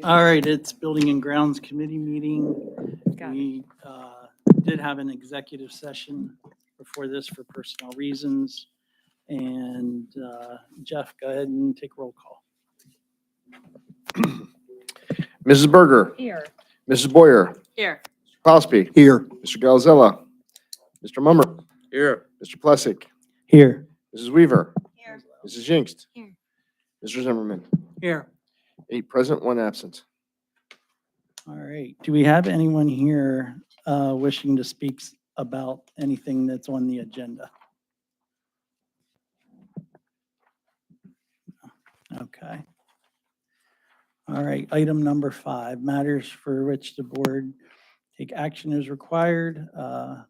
All right, it's Building and Grounds Committee meeting. Got it. We did have an executive session before this for personnel reasons. And Jeff, go ahead and take roll call. Mrs. Berger, Here. Mrs. Boyer, Here. Mr. Klosky. Here. Mr. Galzella, Mr. Mummer. Here. Mr. Plessick, Here. Mrs. Weaver, Here. Mrs. Jinxt. Here. Mr. Zimmerman. Here. 8 present, 1 absent. All right, do we have anyone here wishing to speak about anything that's on the agenda? Okay. All right, item number 5, matters for which the board take action is required.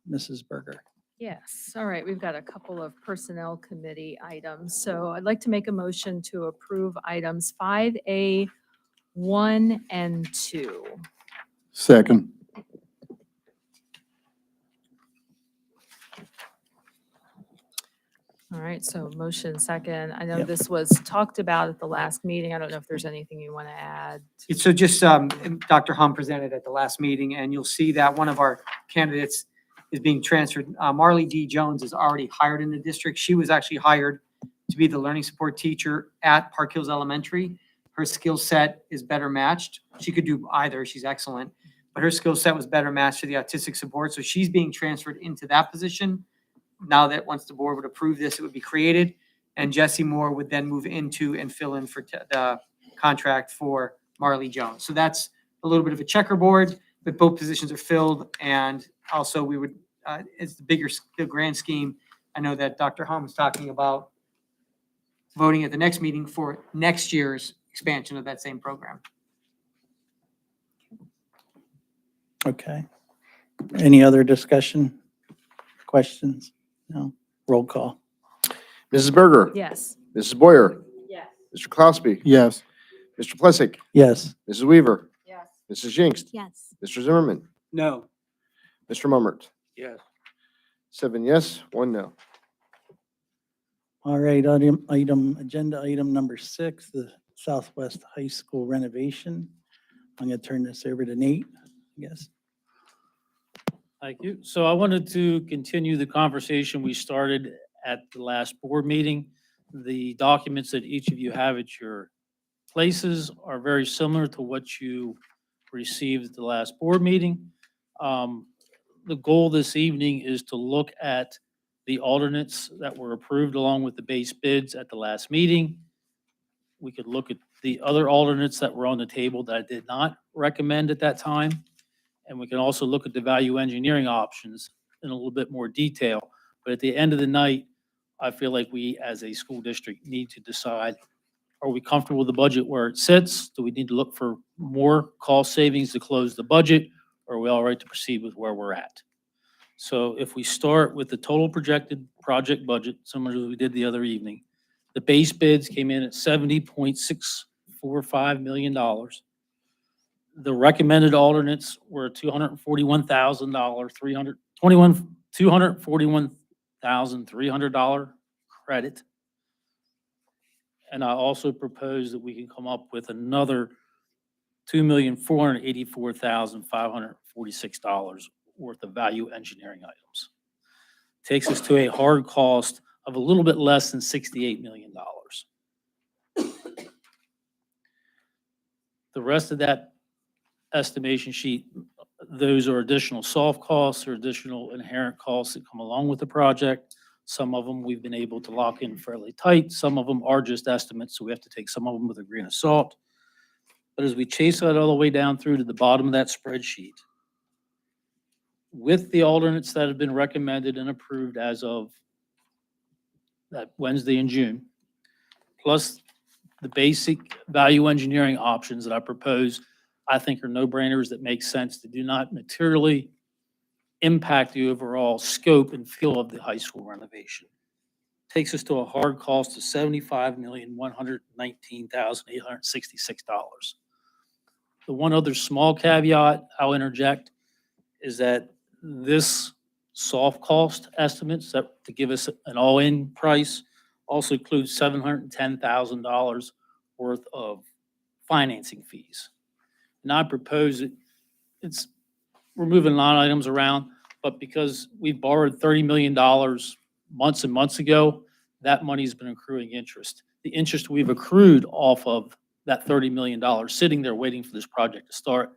Mrs. Berger. Yes, all right, we've got a couple of personnel committee items. So I'd like to make a motion to approve items 5A, 1, and 2. Second. All right, so motion second. I know Yep. this was talked about at the last meeting. I don't know if there's anything you want to add. So just, Dr. Hum presented at the last meeting, and you'll see that one of our candidates is being transferred. Marley D. Jones is already hired in the district. She was actually hired to be the learning support teacher at Park Hills Elementary. Her skill set is better matched. She could do either. She's excellent. But her skill set was better matched to the autistic support. So she's being transferred into that position. Now that once the board would approve this, it would be created. And Jesse Moore would then move into and fill in for the contract for Marley Jones. So that's a little bit of a checkerboard, but both positions are filled. And also we would, it's the grand scheme. I know that Dr. Hum is talking about voting at the next meeting for next year's expansion of that same program. Okay. Any other discussion? Questions? No? Roll call. Mrs. Berger. Yes. Mrs. Boyer, Yes. Mr. Klosky. Yes. Mr. Plessick, Yes. Mrs. Weaver, Yes. Mrs. Jinxt. Yes. Mr. Zimmerman, No. Mr. Mummert. Yes. 7 yes, 1 no. All right, agenda item number 6, the Southwest High School renovation. I'm going to turn this over to Nate, I guess. Thank you. So I wanted to continue the conversation we started at the last board meeting. The documents that each of you have at your places are very similar to what you received at the last board meeting. The goal this evening is to look at the alternates that were approved along with the base bids at the last meeting. We could look at the other alternates that were on the table that I did not recommend at that time. And we can also look at the value engineering options in a little bit more detail. But at the end of the night, I feel like we as a school district need to decide, are we comfortable with the budget where it sits? Do we need to look for more cost savings to close the budget? Or are we all right to proceed with where we're at? So if we start with the total projected project budget, similar to what we did the other evening, the base bids came in at $70.645 million. The recommended alternates were $241,300 credit. And I also propose that we can come up with another $2,484,546 worth of value engineering items. Takes us to a hard cost of a little bit less than $68 million. The rest of that estimation sheet, those are additional soft costs or additional inherent costs that come along with the project. Some of them we've been able to lock in fairly tight. Some of them are just estimates, so we have to take some of them with a grain of salt. But as we chase that all the way down through to the bottom of that spreadsheet, with the alternates that have been recommended and approved as of that Wednesday in June, plus the basic value engineering options that I propose, I think are no-brainers that make sense, that do not materially impact the overall scope and feel of the high school renovation. Takes us to a hard cost of $75,119,866. The one other small caveat I'll interject is that this soft cost estimates that to give us an all-in price also includes $710,000 worth of financing fees. And I propose we're moving line items around, but because we borrowed $30 million months and months ago, that money's been accruing interest. The interest we've accrued off of that $30 million sitting there waiting for this project to start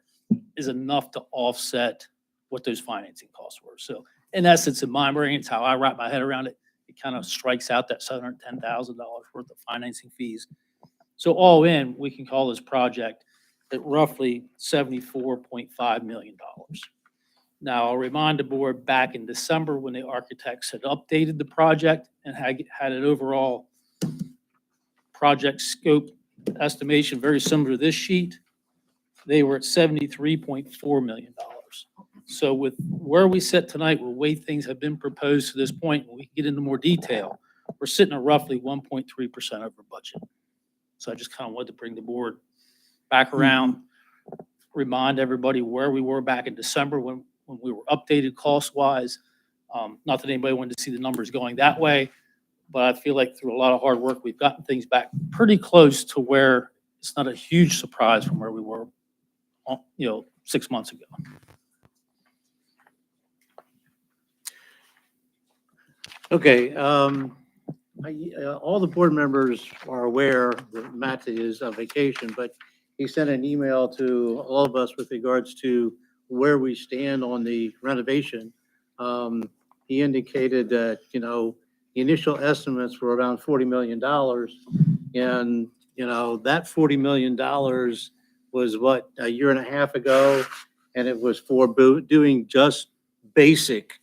is enough to offset what those financing costs were. So in essence, in my brain, it's how I wrap my head around it. It kind of strikes out that $710,000 worth of financing fees. So all in, we can call this project at roughly $74.5 million. Now, I'll remind the board back in December when the architects had updated the project and had an overall project scope estimation very similar to this sheet, they were at $73.4 million. So with where we sit tonight, where way things have been proposed to this point, and we can get into more detail, we're sitting at roughly 1.3% over budget. So I just kind of wanted to bring the board back around, remind everybody where we were back in December when we were updated cost-wise. Not that anybody wanted to see the numbers going that way, but I feel like through a lot of hard work, we've gotten things back pretty close to where it's not a huge surprise from where we were, 6 months ago. Okay, all the board members are aware that Matt is on vacation, but he sent an email to all of us with regards to where we stand on the renovation. He indicated that, the initial estimates were around $40 million. And, that $40 million was what, a year and a half ago? And it was for doing just basic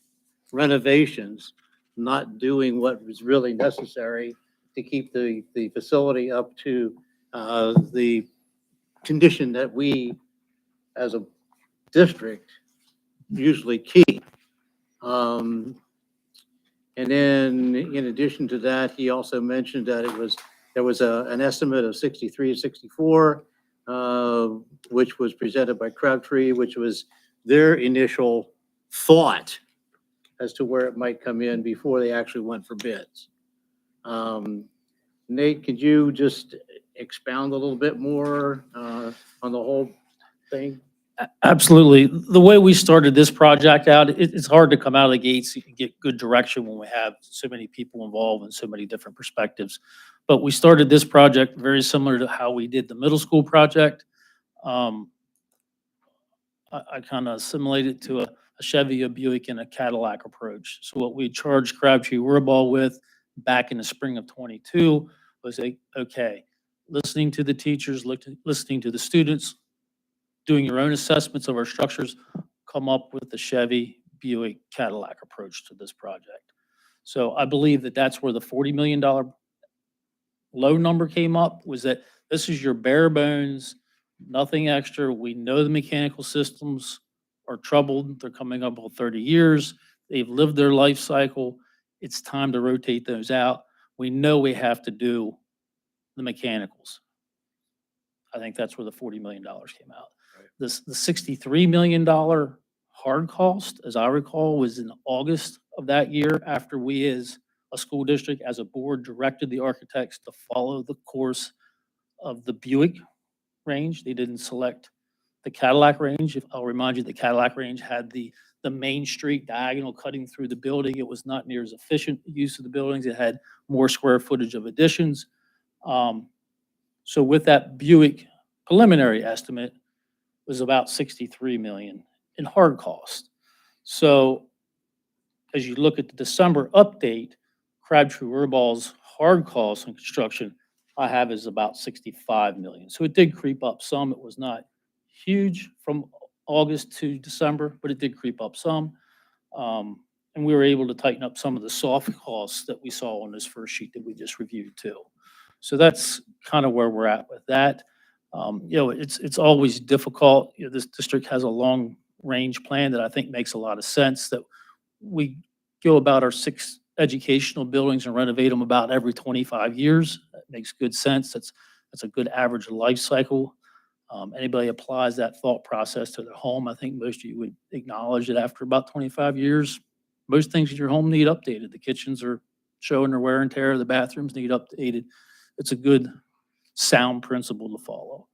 renovations, not doing what was really necessary to keep the facility up to the condition that we, as a district, usually keep. And then in addition to that, he also mentioned that there was an estimate of 63 to 64, which was presented by Crabtree, which was their initial thought as to where it might come in before they actually went for bids. Nate, could you just expound a little bit more on the whole thing? Absolutely. The way we started this project out, it's hard to come out of the gates and get good direction when we have so many people involved and so many different perspectives. But we started this project very similar to how we did the middle school project. I kind of assimilated to a Chevy, a Buick, and a Cadillac approach. So what we charged Crabtree Rural with back in the spring of 22 was listening to the teachers, listening to the students, doing your own assessments of our structures, come up with the Chevy, Buick, Cadillac approach to this project. So I believe that that's where the $40 million low number came up, was that this is your bare bones, nothing extra. We know the mechanical systems are troubled. They're coming up on 30 years. They've lived their life cycle. It's time to rotate those out. We know we have to do the mechanicals. I think that's where the $40 million came out. The $63 million hard cost, as I recall, was in August of that year after we as a school district, as a board, directed the architects to follow the course of the Buick range. They didn't select the Cadillac range. I'll remind you, the Cadillac range had the main street diagonal cutting through the building. It was not near as efficient use of the buildings. It had more square footage of additions. So with that Buick preliminary estimate, was about 63 million in hard cost. So as you look at the December update, Crabtree Rubal's hard costs in construction I have is about 65 million. So it did creep up some. It was not huge from August to December, but it did creep up some. And we were able to tighten up some of the soft costs that we saw on this first sheet that we just reviewed too. So that's kind of where we're at with that. It's always difficult. This district has a long range plan that I think makes a lot of sense, that we go about our 6 educational buildings and renovate them about every 25 years. That makes good sense. That's a good average life cycle. Anybody applies that thought process to their home, I think most of you would acknowledge that after about 25 years, most things in your home need updated. The kitchens are showing their wear and tear. The bathrooms need updated. It's a good sound principle to follow.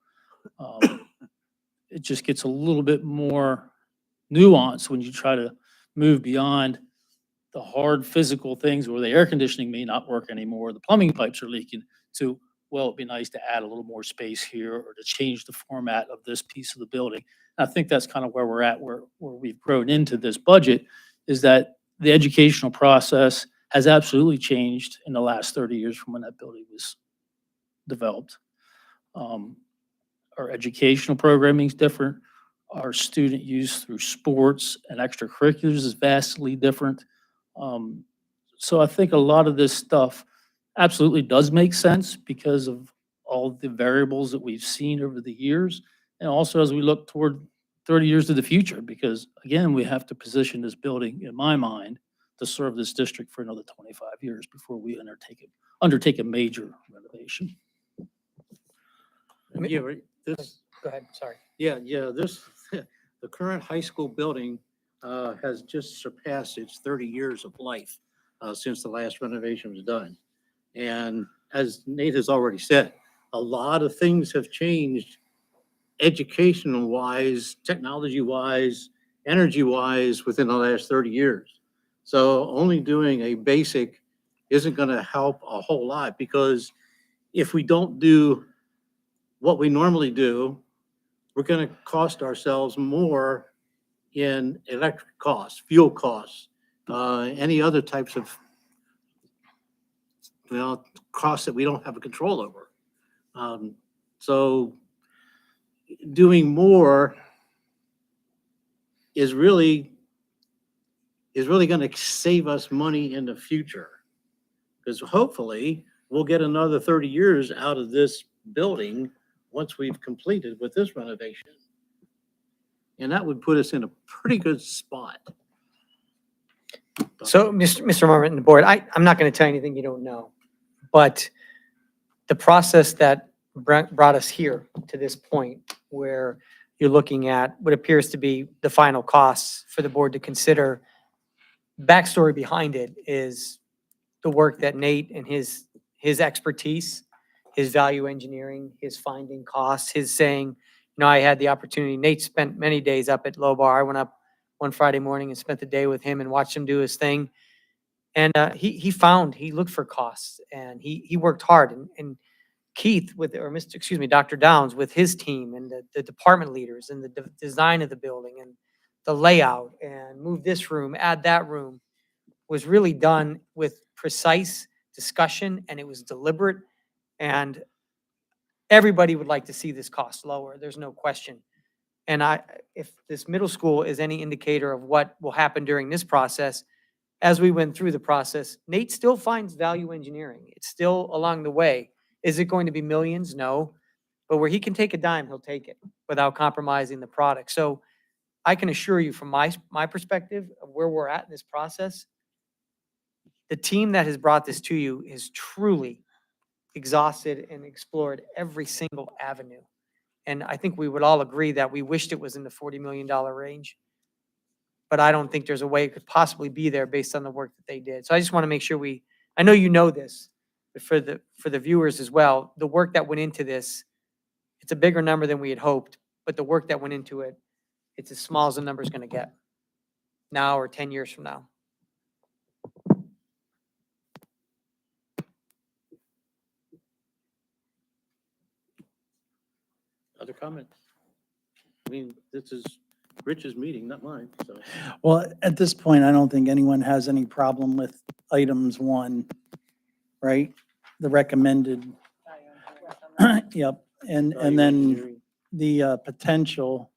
it just gets a little bit more nuanced when you try to move beyond the hard physical things where the air conditioning may not work anymore, the plumbing pipes are leaking, to, well, it'd be nice to add a little more space here or to change the format of this piece of the building. And I think that's kind of where we're at, where we've grown into this budget, is that the educational process has absolutely changed in the last 30 years from when that building was developed. Our educational programming is different. Our student use through sports and extracurriculars is vastly different. So I think a lot of this stuff absolutely does make sense because of all the variables that we've seen over the years. And also as we look toward 30 years to the future, because again, we have to position this building, in my mind, to serve this district for another 25 years before we undertake a major renovation. Yeah, right, this, Go ahead, sorry. yeah, this, the current high school building has just surpassed its 30 years of life since the last renovation was done. And as Nate has already said, a lot of things have changed educational wise, technology wise, energy wise within the last 30 years. So only doing a basic isn't going to help a whole lot, because if we don't do what we normally do, we're going to cost ourselves more in electric costs, fuel costs, any other types of, costs that we don't have a control over. So doing more is really going to save us money in the future. Because hopefully we'll get another 30 years out of this building once we've completed with this renovation. And that would put us in a pretty good spot. So, Mr. Marmot and the board, I'm not going to tell you anything you don't know, but the process that brought us here to this point, where you're looking at what appears to be the final costs for the board to consider, backstory behind it is the work that Nate and his expertise, his value engineering, his finding costs, his saying, I had the opportunity, Nate spent many days up at Low Bar. I went up one Friday morning and spent the day with him and watched him do his thing. And he looked for costs, and he worked hard. And Keith Dr. Downs with his team and the department leaders and the design of the building and the layout and move this room, add that room, was really done with precise discussion, and it was deliberate. And everybody would like to see this cost lower. There's no question. And if this middle school is any indicator of what will happen during this process, as we went through the process, Nate still finds value engineering. It's still along the way. Is it going to be millions? No. But where he can take a dime, he'll take it without compromising the product. So I can assure you from my perspective of where we're at in this process, the team that has brought this to you is truly exhausted and explored every single avenue. And I think we would all agree that we wished it was in the $40 million range. But I don't think there's a way it could possibly be there based on the work that they did. So I just want to make sure I know you know this, but for the viewers as well, the work that went into this, it's a bigger number than we had hoped, but the work that went into it, it's as small as the number's going to get now or 10 years from now. Other comments? I mean, this is Rich's meeting, not mine, so. Well, at this point, I don't think anyone has any problem with items 1, right? The recommended. Yep. And then the potential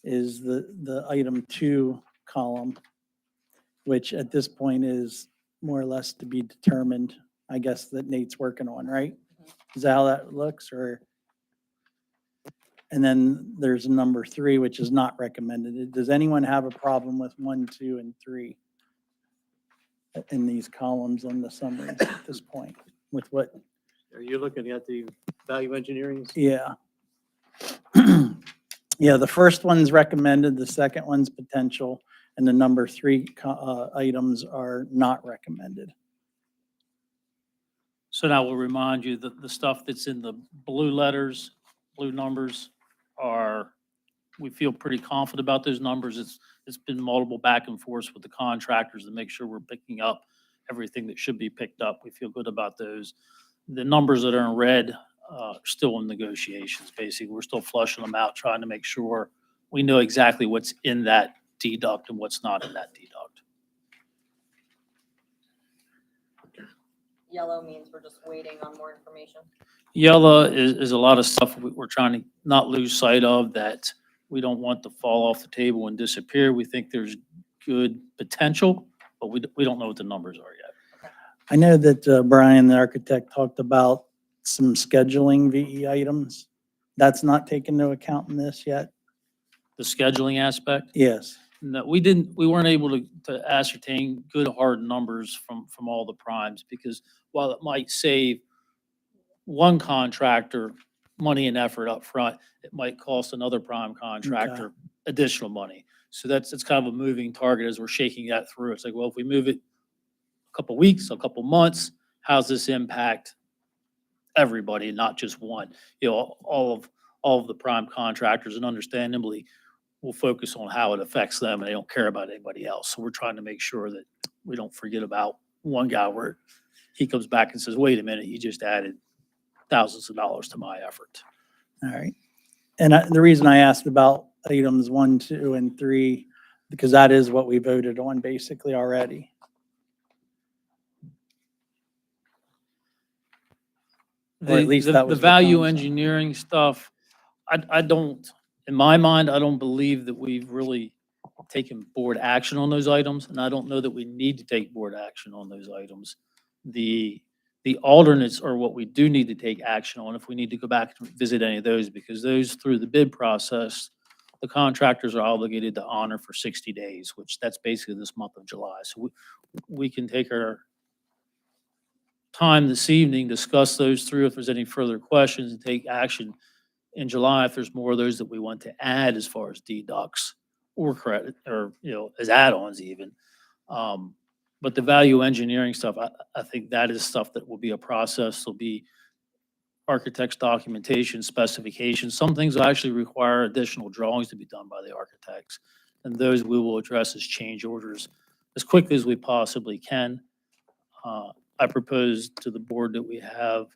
is the item 2 column, which at this point is more or less to be determined, I guess, that Nate's working on, right? Is that how that looks, or? And then there's number 3, which is not recommended. Does anyone have a problem with 1, 2, and 3 in these columns on the summaries at this point with what? Are you looking at the value engineering? Yeah. Yeah, the first one's recommended, the second one's potential, and the number 3 items are not recommended. So now we'll remind you that the stuff that's in the blue letters, blue numbers are we feel pretty confident about those numbers. It's been multiple back and forth with the contractors to make sure we're picking up everything that should be picked up. We feel good about those. The numbers that are in red are still in negotiations, basically. We're still flushing them out, trying to make sure we know exactly what's in that deduct and what's not in that deduct. Yellow means we're just waiting on more information. Yellow is a lot of stuff we're trying to not lose sight of, that we don't want to fall off the table and disappear. We think there's good potential, but we don't know what the numbers are yet. I know that Brian, the architect, talked about some scheduling VE items. That's not taken into account in this yet? The scheduling aspect, Yes. no, we weren't able to ascertain good hard numbers from all the primes, because while it might save one contractor money and effort up front, it might cost another prime contractor additional money. So it's kind of a moving target as we're shaking that through. It's like, well, if we move it a couple weeks, a couple months, how's this impact everybody, not just one? All of the prime contractors, and understandably, will focus on how it affects them, and they don't care about anybody else. So we're trying to make sure that we don't forget about one guy where he comes back and says, wait a minute, you just added thousands of dollars to my effort. All right. And the reason I asked about items 1, 2, and 3, because that is what we voted on basically already. Or at least that was The what value Tom said. engineering stuff, I don't, in my mind, I don't believe that we've really taken board action on those items, and I don't know that we need to take board action on those items. The alternates are what we do need to take action on if we need to go back and visit any of those, because those, through the bid process, the contractors are obligated to honor for 60 days, which that's basically this month of July. So we can take our time this evening, discuss those through if there's any further questions, and take action in July if there's more of those that we want to add as far as deducts or credit, or, as add-ons even. But the value engineering stuff, I think that is stuff that will be a process. There'll be architect's documentation, specifications. Some things will actually require additional drawings to be done by the architects. And those we will address as change orders as quickly as we possibly can. I propose to the board that we have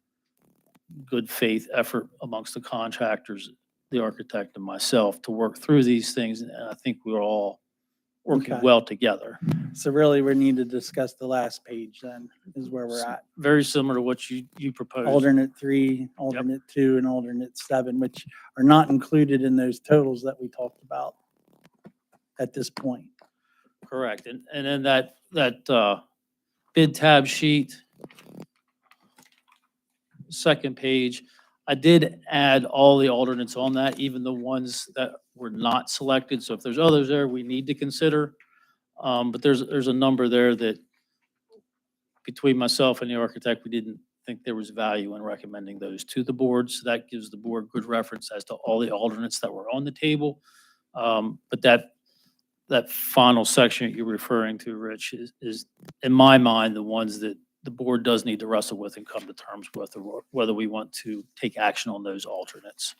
good faith effort amongst the contractors, the architect and myself, to work through these things. And I think we're all working Okay. well together. So really, we need to discuss the last page then, is where we're at. Very similar to what you proposed. Alternate 3, alternate 2, and alternate 7, which are not included in those totals that we talked about at this point. Correct. And then that bid tab sheet, second page, I did add all the alternates on that, even the ones that were not selected. So if there's others there we need to consider, but there's a number there that between myself and the architect, we didn't think there was value in recommending those to the board. So that gives the board good reference as to all the alternates that were on the table. But that final section that you're referring to, Rich, is in my mind, the ones that the board does need to wrestle with and come to terms with, or whether we want to take action on those alternates.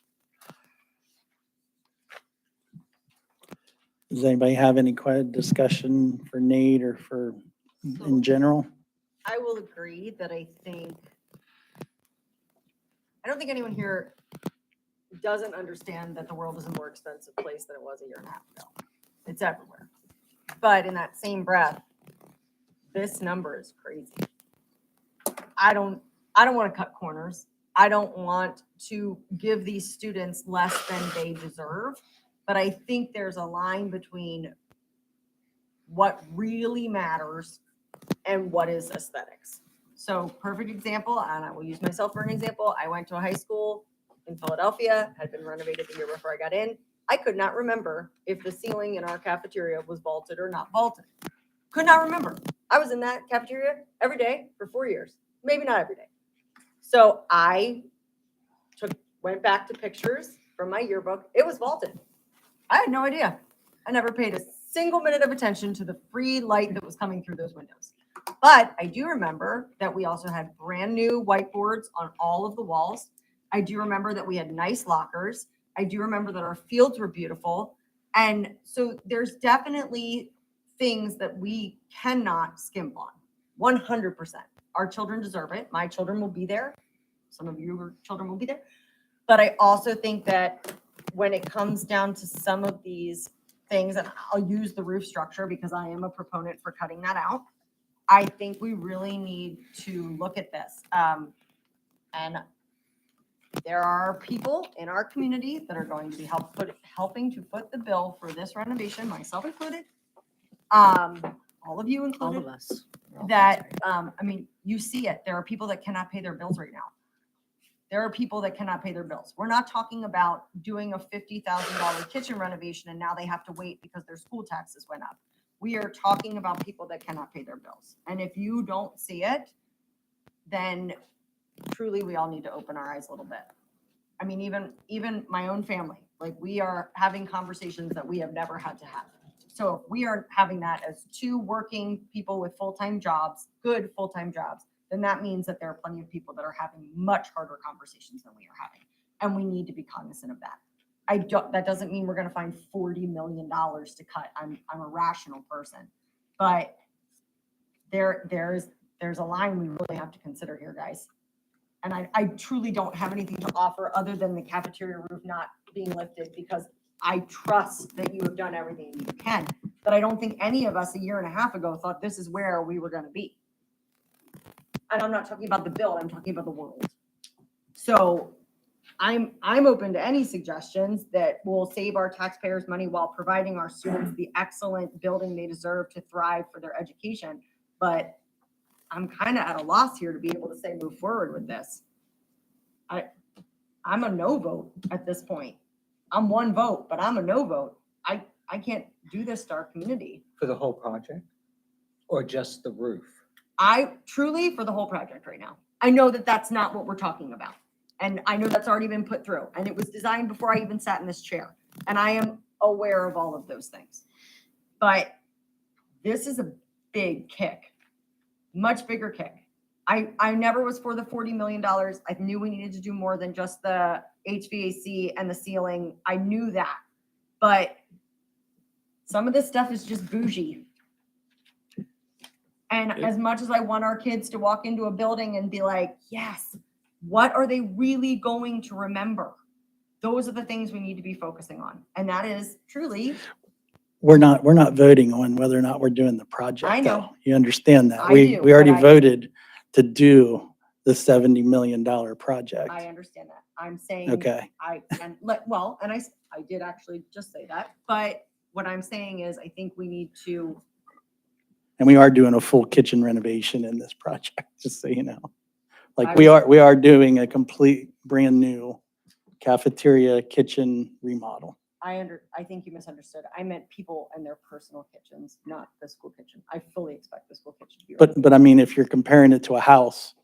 Does anybody have any discussion for Nate or for in general? I will agree that I don't think anyone here doesn't understand that the world is a more expensive place than it was a year and a half ago. It's everywhere. But in that same breath, this number is crazy. I don't want to cut corners. I don't want to give these students less than they deserve. But I think there's a line between what really matters and what is aesthetics. So perfect example, and I will use myself for an example. I went to a high school in Philadelphia, had been renovated the year before I got in. I could not remember if the ceiling in our cafeteria was vaulted or not vaulted. Could not remember. I was in that cafeteria every day for 4 years, maybe not every day. So I went back to pictures from my yearbook. It was vaulted. I had no idea. I never paid a single minute of attention to the free light that was coming through those windows. But I do remember that we also had brand new whiteboards on all of the walls. I do remember that we had nice lockers. I do remember that our fields were beautiful. And so there's definitely things that we cannot skimp on. 100%. Our children deserve it. My children will be there. Some of your children will be there. But I also think that when it comes down to some of these things, and I'll use the roof structure because I am a proponent for cutting that out. I think we really need to look at this. And there are people in our community that are going to be helping to foot the bill for this renovation, myself included. All of you All included. of us. That, I mean, you see it. There are people that cannot pay their bills right now. There are people that cannot pay their bills. We're not talking about doing a $50,000 kitchen renovation and now they have to wait because their school taxes went up. We are talking about people that cannot pay their bills. And if you don't see it, then truly we all need to open our eyes a little bit. I mean, even my own family, like we are having conversations that we have never had to have. So if we are having that as two working people with full-time jobs, good full-time jobs, then that means that there are plenty of people that are having much harder conversations than we are having. And we need to be cognizant of that. That doesn't mean we're going to find $40 million to cut. I'm a rational person, but there's a line we really have to consider here, guys. And I truly don't have anything to offer other than the cafeteria roof not being lifted because I trust that you have done everything you can. But I don't think any of us a year and a half ago thought this is where we were going to be. And I'm not talking about the bill, I'm talking about the world. So I'm open to any suggestions that will save our taxpayers money while providing our students the excellent building they deserve to thrive for their education. But I'm kind of at a loss here to be able to say move forward with this. I'm a no vote at this point. I'm one vote, but I'm a no vote. I can't do this to our community. For the whole project? Or just the roof? I truly for the whole project right now. I know that that's not what we're talking about. And I know that's already been put through and it was designed before I even sat in this chair. And I am aware of all of those things. But this is a big kick, much bigger kick. I never was for the $40 million. I knew we needed to do more than just the HVAC and the ceiling. I knew that. But some of this stuff is just bougie. And as much as I want our kids to walk into a building and be like, yes, what are they really going to remember? Those are the things we need to be focusing on. And that is truly, We're not voting on whether or not we're doing the project. I know. though. You understand that? I We do, already but I- voted to do the $70 million project. I understand that. I'm saying, Okay. I did actually just say that. But what I'm saying is I think we need to, And we are doing a full kitchen renovation in this project, just so you know. Like I we was- are doing a complete brand new cafeteria kitchen remodel. I think you misunderstood. I meant people and their personal kitchens, not the school kitchen. I fully expect the school kitchen to be. But I mean, if you're comparing it to a house,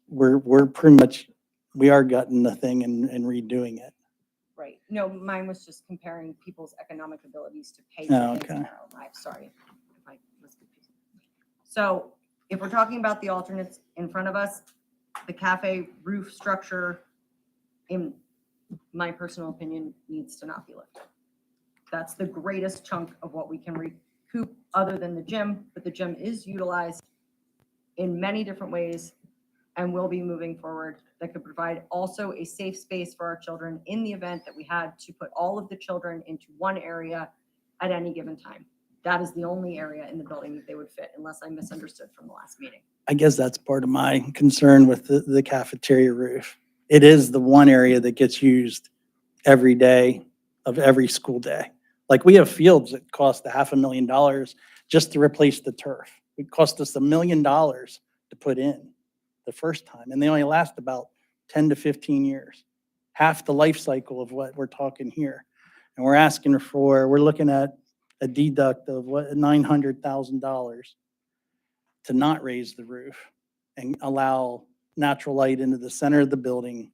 we're pretty much, we are gutting the thing and redoing it. Right. No, mine was just comparing people's economic abilities to pay. Oh, for things in okay. their own life. Sorry if I was confused. So if we're talking about the alternates in front of us, the cafe roof structure, in my personal opinion, needs to not be lifted. That's the greatest chunk of what we can recoup other than the gym, but the gym is utilized in many different ways and will be moving forward that could provide also a safe space for our children in the event that we had to put all of the children into one area at any given time. That is the only area in the building that they would fit, unless I misunderstood from the last meeting. I guess that's part of my concern with the cafeteria roof. It is the one area that gets used every day of every school day. Like we have fields that cost $500,000 just to replace the turf. It cost us $1 million to put in the first time, and they only last about 10 to 15 years, half the life cycle of what we're talking here. And we're looking at a deduct of $900,000 to not raise the roof and allow natural light into the center of the building,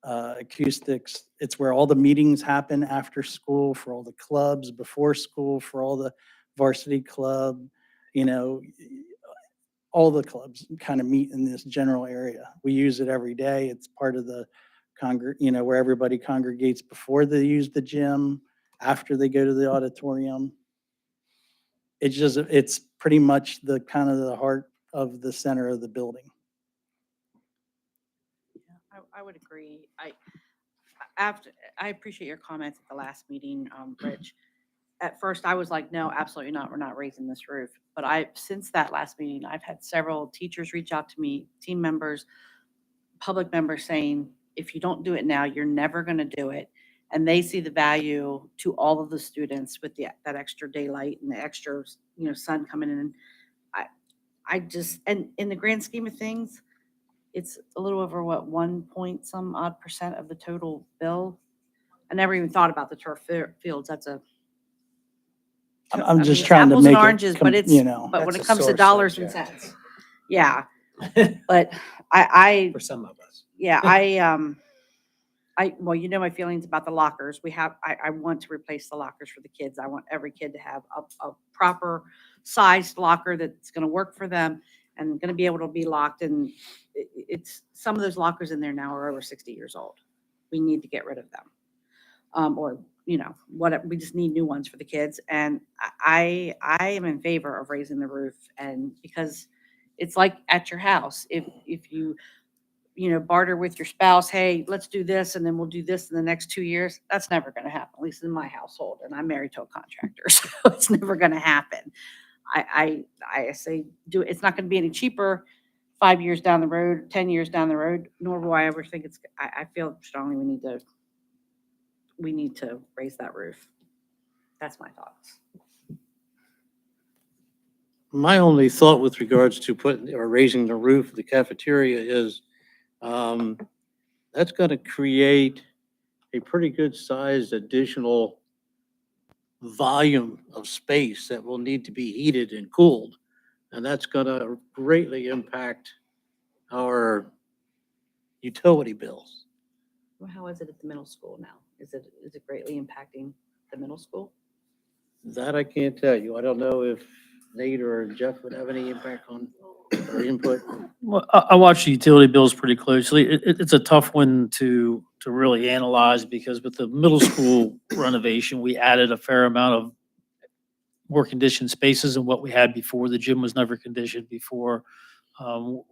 acoustics. It's where all the meetings happen after school, for all the clubs before school, for all the varsity club, all the clubs kind of meet in this general area. We use it every day. It's part of the where everybody congregates before they use the gym, after they go to the auditorium. It's pretty much the kind of the heart of the center of the building. I would agree. I appreciate your comments at the last meeting, Rich. At first, I was like, no, absolutely not. We're not raising this roof. But since that last meeting, I've had several teachers reach out to me, team members, public members saying, if you don't do it now, you're never going to do it. And they see the value to all of the students with that extra daylight and the extra, sun coming in. And in the grand scheme of things, it's a little over 1 point some odd % of the total bill. I never even thought about the turf fields. I'm just it's trying to apples and make it, oranges, but but when That's it a comes to sore dollars and subject. cents, yeah. But I, For some of us. yeah, well, my feelings about the lockers. I want to replace the lockers for the kids. I want every kid to have a proper sized locker that's going to work for them and going to be able to be locked. And it's some of those lockers in there now are over 60 years old. We need to get rid of them. Or, whatever. We just need new ones for the kids. And I am in favor of raising the roof, and because it's like at your house, if you barter with your spouse, hey, let's do this, and then we'll do this in the next 2 years. That's never going to happen, at least in my household. And I'm married to a contractor, so it's never going to happen. I say do it. It's not going to be any cheaper 5 years down the road, 10 years down the road, nor will I ever think I feel strongly we need to raise that roof. That's my thoughts. My only thought with regards to raising the roof of the cafeteria is, that's gonna create a pretty good sized additional volume of space that will need to be heated and cooled. And that's gonna greatly impact our utility bills. Well, how is it at the middle school now? Is it greatly impacting the middle school? That I can't tell you. I don't know if Nate or Jeff would have any impact on or input. Well, I watch the utility bills pretty closely. It's a tough one to really analyze because with the middle school renovation, we added a fair amount of more conditioned spaces than what we had before. The gym was never conditioned before.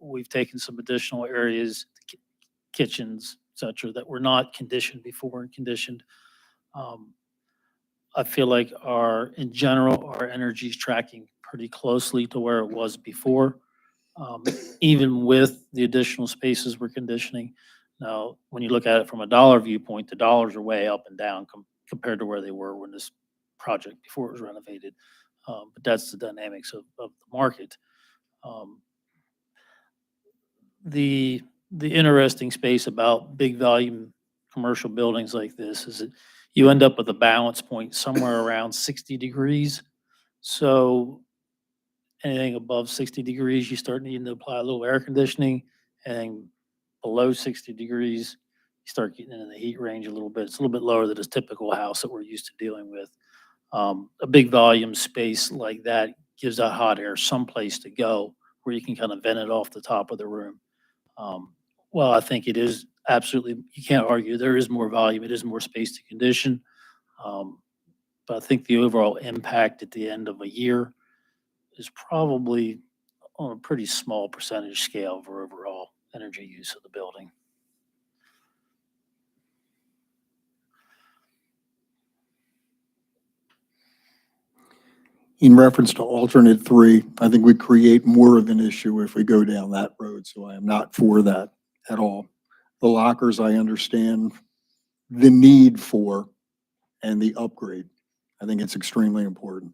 We've taken some additional areas, kitchens, et cetera, that were not conditioned before and conditioned. I feel like in general, our energy is tracking pretty closely to where it was before, even with the additional spaces we're conditioning. Now, when you look at it from a dollar viewpoint, the dollars are way up and down compared to where they were when this project before it was renovated. But that's the dynamics of the market. The interesting space about big volume commercial buildings like this is that you end up with a balance point somewhere around 60 degrees. So anything above 60 degrees, you start needing to apply a little air conditioning. And below 60 degrees, you start getting into the heat range a little bit. It's a little bit lower than a typical house that we're used to dealing with. A big volume space like that gives that hot air someplace to go where you can kind of vent it off the top of the room. Well, I think it is absolutely, you can't argue, there is more volume, it is more space to condition. But I think the overall impact at the end of a year is probably on a pretty small percentage scale for overall energy use of the building. In reference to alternate 3, I think we create more of an issue if we go down that road, so I am not for that at all. The lockers, I understand the need for and the upgrade. I think it's extremely important.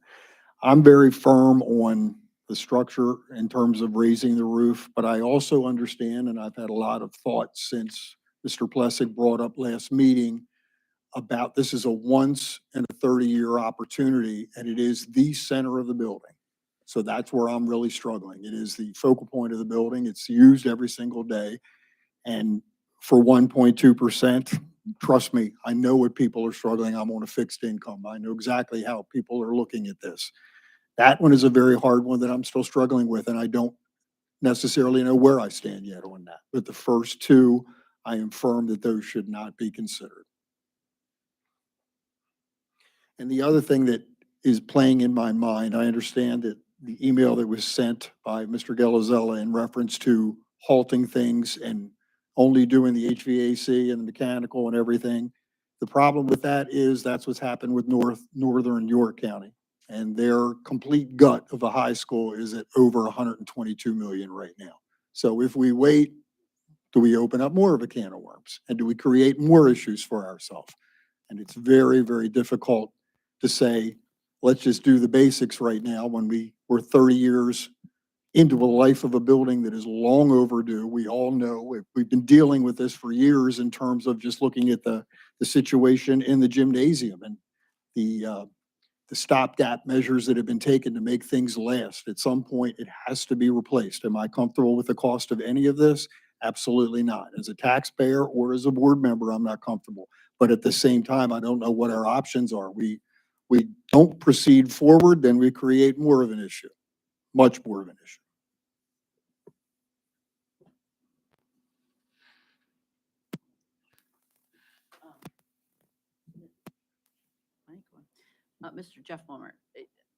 I'm very firm on the structure in terms of raising the roof, but I also understand, and I've had a lot of thoughts since Mr. Plessick brought up last meeting about this is a once in a 30-year opportunity, and it is the center of the building. So that's where I'm really struggling. It is the focal point of the building. It's used every single day. And for 1.2%, trust me, I know what people are struggling. I'm on a fixed income. I know exactly how people are looking at this. That one is a very hard one that I'm still struggling with, and I don't necessarily know where I stand yet on that. But the first 2, I am firm that those should not be considered. And the other thing that is playing in my mind, I understand that the email that was sent by Mr. Gelazella in reference to halting things and only doing the HVAC and the mechanical and everything. The problem with that is that's what's happened with Northern York County. And their complete gut of a high school is at over 122 million right now. So if we wait, do we open up more of a can of worms? And do we create more issues for ourselves? And it's very, very difficult to say, let's just do the basics right now when we're 30 years into a life of a building that is long overdue. We all know, we've been dealing with this for years in terms of just looking at the situation in the gymnasium and the stopgap measures that have been taken to make things last. At some point, it has to be replaced. Am I comfortable with the cost of any of this? Absolutely not. As a taxpayer or as a board member, I'm not comfortable. But at the same time, I don't know what our options are. We don't proceed forward, then we create more of an issue, much more of an issue. Mr. Jeff Wilmer,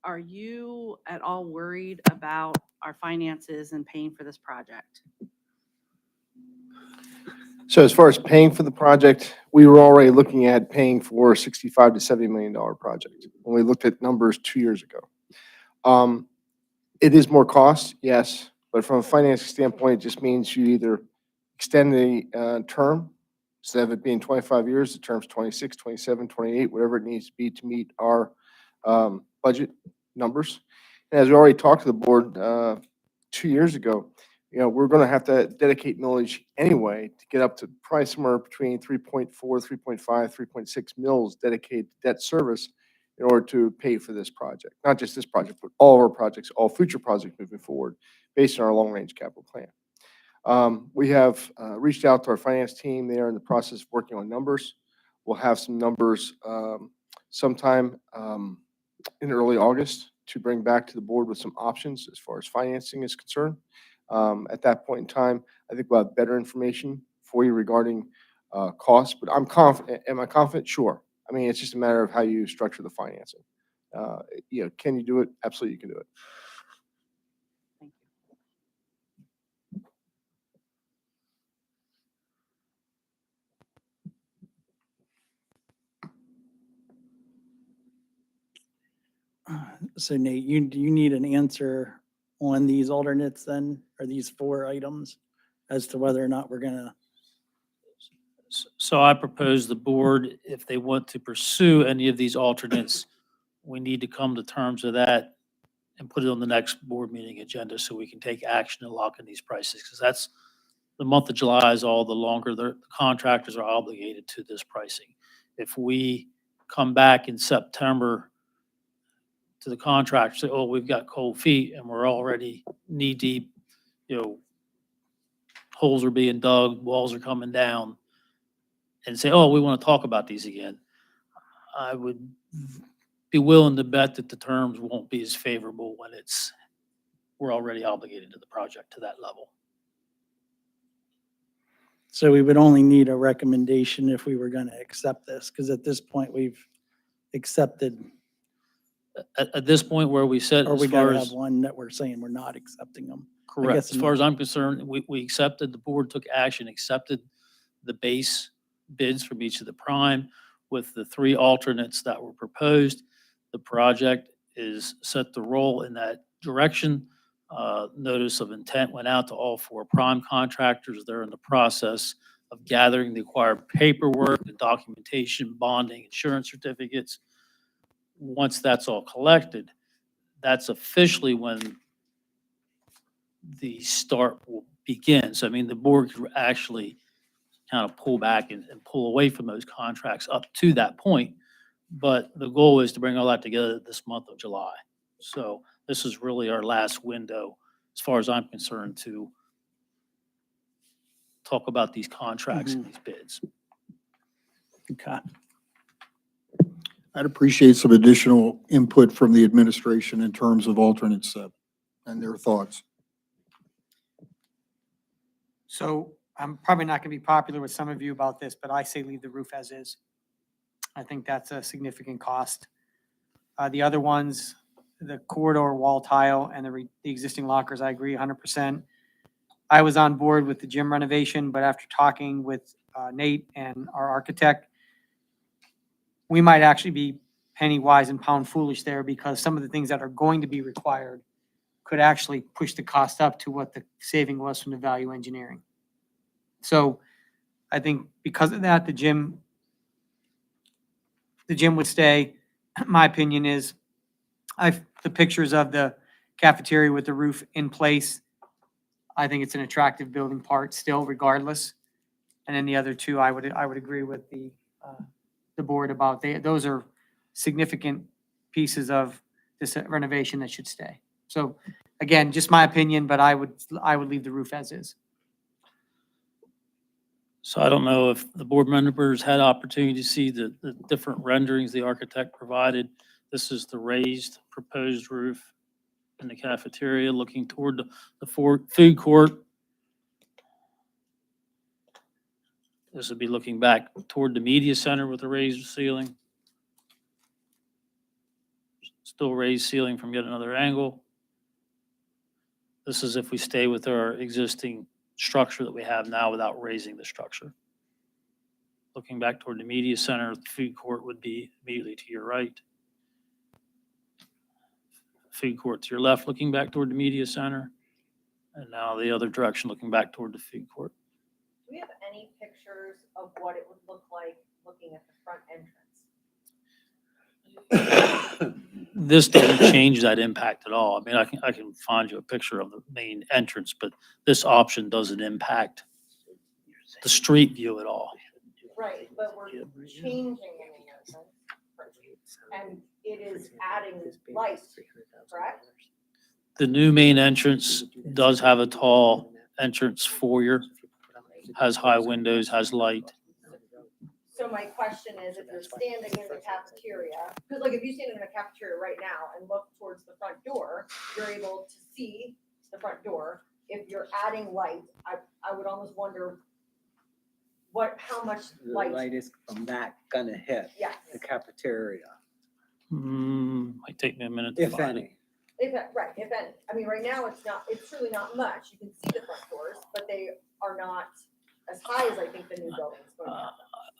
are you at all worried about our finances and paying for this project? So as far as paying for the project, we were already looking at paying for $65 to $70 million project when we looked at numbers 2 years ago. It is more cost, yes, but from a financing standpoint, it just means you either extend the term, instead of it being 25 years, the term's 26, 27, 28, whatever it needs to be to meet our budget numbers. And as we already talked to the board 2 years ago, we're going to have to dedicate millage anyway to get up to probably somewhere between 3.4, 3.5, 3.6 mils dedicated to debt service in order to pay for this project. Not just this project, but all of our projects, all future projects moving forward based on our long-range capital plan. We have reached out to our finance team. They are in the process of working on numbers. We'll have some numbers sometime in early August to bring back to the board with some options as far as financing is concerned. At that point in time, I think we'll have better information for you regarding costs, but I'm confident. Am I confident? Sure. I mean, it's just a matter of how you structure the financing. Can you do it? Absolutely, you can do it. Thank you. So Nate, you need an answer on these alternates then, or these 4 items as to whether or not we're gonna, So I propose the board, if they want to pursue any of these alternates, we need to come to terms with that and put it on the next board meeting agenda so we can take action and lock in these prices. Because that's, the month of July is all the longer the contractors are obligated to this pricing. If we come back in September to the contractor, say, oh, we've got cold feet and we're already knee deep, holes are being dug, walls are coming down, and say, oh, we want to talk about these again, I would be willing to bet that the terms won't be as favorable when we're already obligated to the project to that level. so we would only need a recommendation if we were gonna accept this, because at this point, we've accepted, At this point where we said, or as we far gotta as, have one that we're saying we're not accepting them. correct, guess as far as I'm concerned, we accepted, the board took action, accepted the base bids from each of the prime with the 3 alternates that were proposed. The project is set to roll in that direction. Notice of intent went out to all 4 prime contractors. They're in the process of gathering the required paperwork, the documentation, bonding, insurance certificates. Once that's all collected, that's officially when the start will begin. So, I mean, the board could actually kind of pull back and pull away from those contracts up to that point. But the goal is to bring all that together this month of July. So this is really our last window, as far as I'm concerned, to talk about these contracts and these bids. Okay. I'd appreciate some additional input from the administration in terms of alternate 7 and their thoughts. So I'm probably not gonna be popular with some of you about this, but I say leave the roof as is. I think that's a significant cost. The other ones, the corridor wall tile and the existing lockers, I agree 100%. I was on board with the gym renovation, but after talking with Nate and our architect, we might actually be penny wise and pound foolish there, because some of the things that are going to be required could actually push the cost up to what the saving was from the value engineering. So I think because of that, the gym would stay. My opinion is, the pictures of the cafeteria with the roof in place, I think it's an attractive building part still regardless. And then the other two, I would agree with the board about, those are significant pieces of this renovation that should stay. So again, just my opinion, but I would leave the roof as is. So I don't know if the board members had opportunity to see the different renderings the architect provided. This is the raised proposed roof in the cafeteria looking toward the food court. This would be looking back toward the media center with a raised ceiling. Still raised ceiling from yet another angle. This is if we stay with our existing structure that we have now without raising the structure. Looking back toward the media center, the food court would be immediately to your right. Food court to your left, looking back toward the media center. And now the other direction, looking back toward the food court. Do we have any pictures of what it would look like looking at the front entrance? This doesn't change that impact at all. I mean, I can find you a picture of the main entrance, but this option doesn't impact the street view at all. Right, but we're changing the entrance, and it is adding light, correct? The new main entrance does have a tall entrance foyer, has high windows, has light. So my question is, if you're standing in the cafeteria, because like if you stand in the cafeteria right now and look towards the front door, you're able to see the front door. If you're adding light, I would almost wonder how much The light, light is from that gonna hit yes, the cafeteria, Might take me a minute to if find it. any. if any. I mean, right now, it's truly not much. You can see the front doors, but they are not as high as I think the new building is going to have.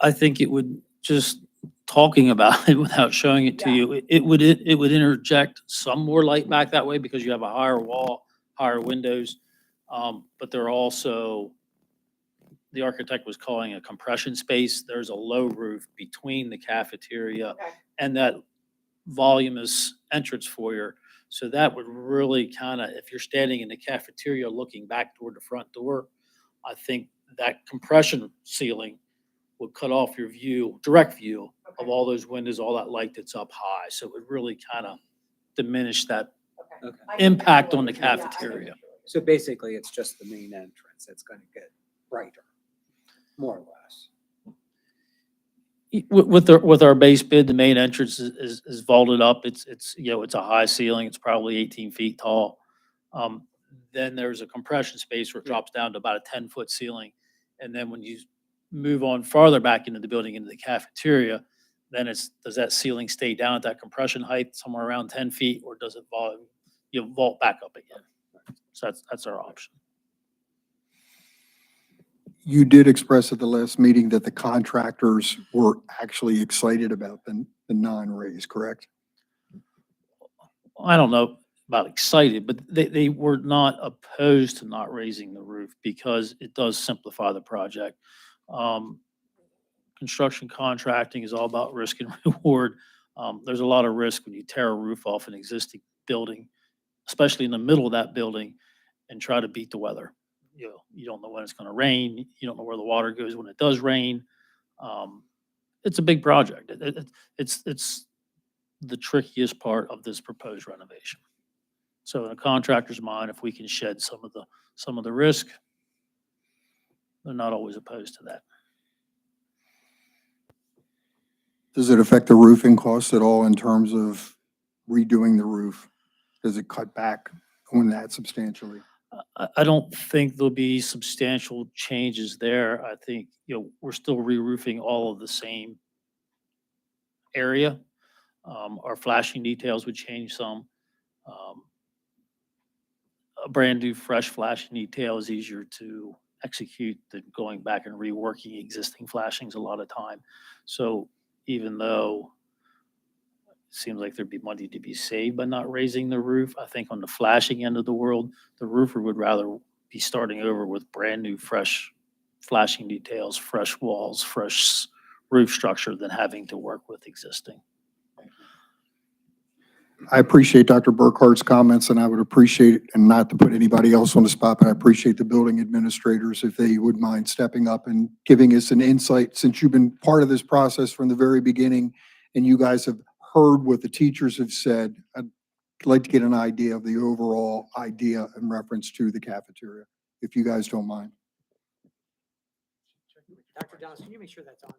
I think it would, just talking about it without showing it to Yeah. you, it would interject some more light back that way because you have a higher wall, higher windows. But there are also, the architect was calling a compression space. There's a low roof between the cafeteria Okay. and that voluminous entrance foyer. So that would really kind of, if you're standing in the cafeteria looking back toward the front door, I think that compression ceiling would cut off your view, direct view of Okay. all those windows, all that light that's up high. So it would really kind of diminish that Okay. Okay. I can impact on the visualize it. Yeah, I can cafeteria. visualize it. So basically, it's just the main entrance that's gonna get brighter, more or less. With our base bid, the main entrance is vaulted up. It's it's a high ceiling. It's probably 18 feet tall. Then there's a compression space where it drops down to about a 10-foot ceiling. And then when you move on farther back into the building, into the cafeteria, then does that ceiling stay down at that compression height somewhere around 10 feet, or does it vault back up again? So that's our option. You did express at the last meeting that the contractors were actually excited about the non-raise, correct? I don't know about excited, but they were not opposed to not raising the roof because it does simplify the project. Construction contracting is all about risk and reward. There's a lot of risk when you tear a roof off an existing building, especially in the middle of that building, and try to beat the weather. You don't know when it's going to rain. You don't know where the water goes when it does rain. It's a big project. It's the trickiest part of this proposed renovation. So in a contractor's mind, if we can shed some of the risk, they're not always opposed to that. Does it affect the roofing costs at all in terms of redoing the roof? Does it cut back on that substantially? I don't think there'll be substantial changes there. I think, we're still re-roofing all of the same area. Our flashing details would change some. Um, A brand-new, fresh flashing detail is easier to execute than going back and reworking existing flashings a lot of time. So even though it seems like there'd be money to be saved by not raising the roof, I think on the flashing end of the world, the roofer would rather be starting over with brand-new, fresh flashing details, fresh walls, fresh roof structure than having to work with existing. I appreciate Dr. Burkhart's comments, and I would appreciate, and not to put anybody else on the spot, but I appreciate the building administrators if they would mind stepping up and giving us an insight, since you've been part of this process from the very beginning, and you guys have heard what the teachers have said. I'd like to get an idea of the overall idea in reference to the cafeteria, if you guys don't mind. Dr. Johnson, can you make sure that's on?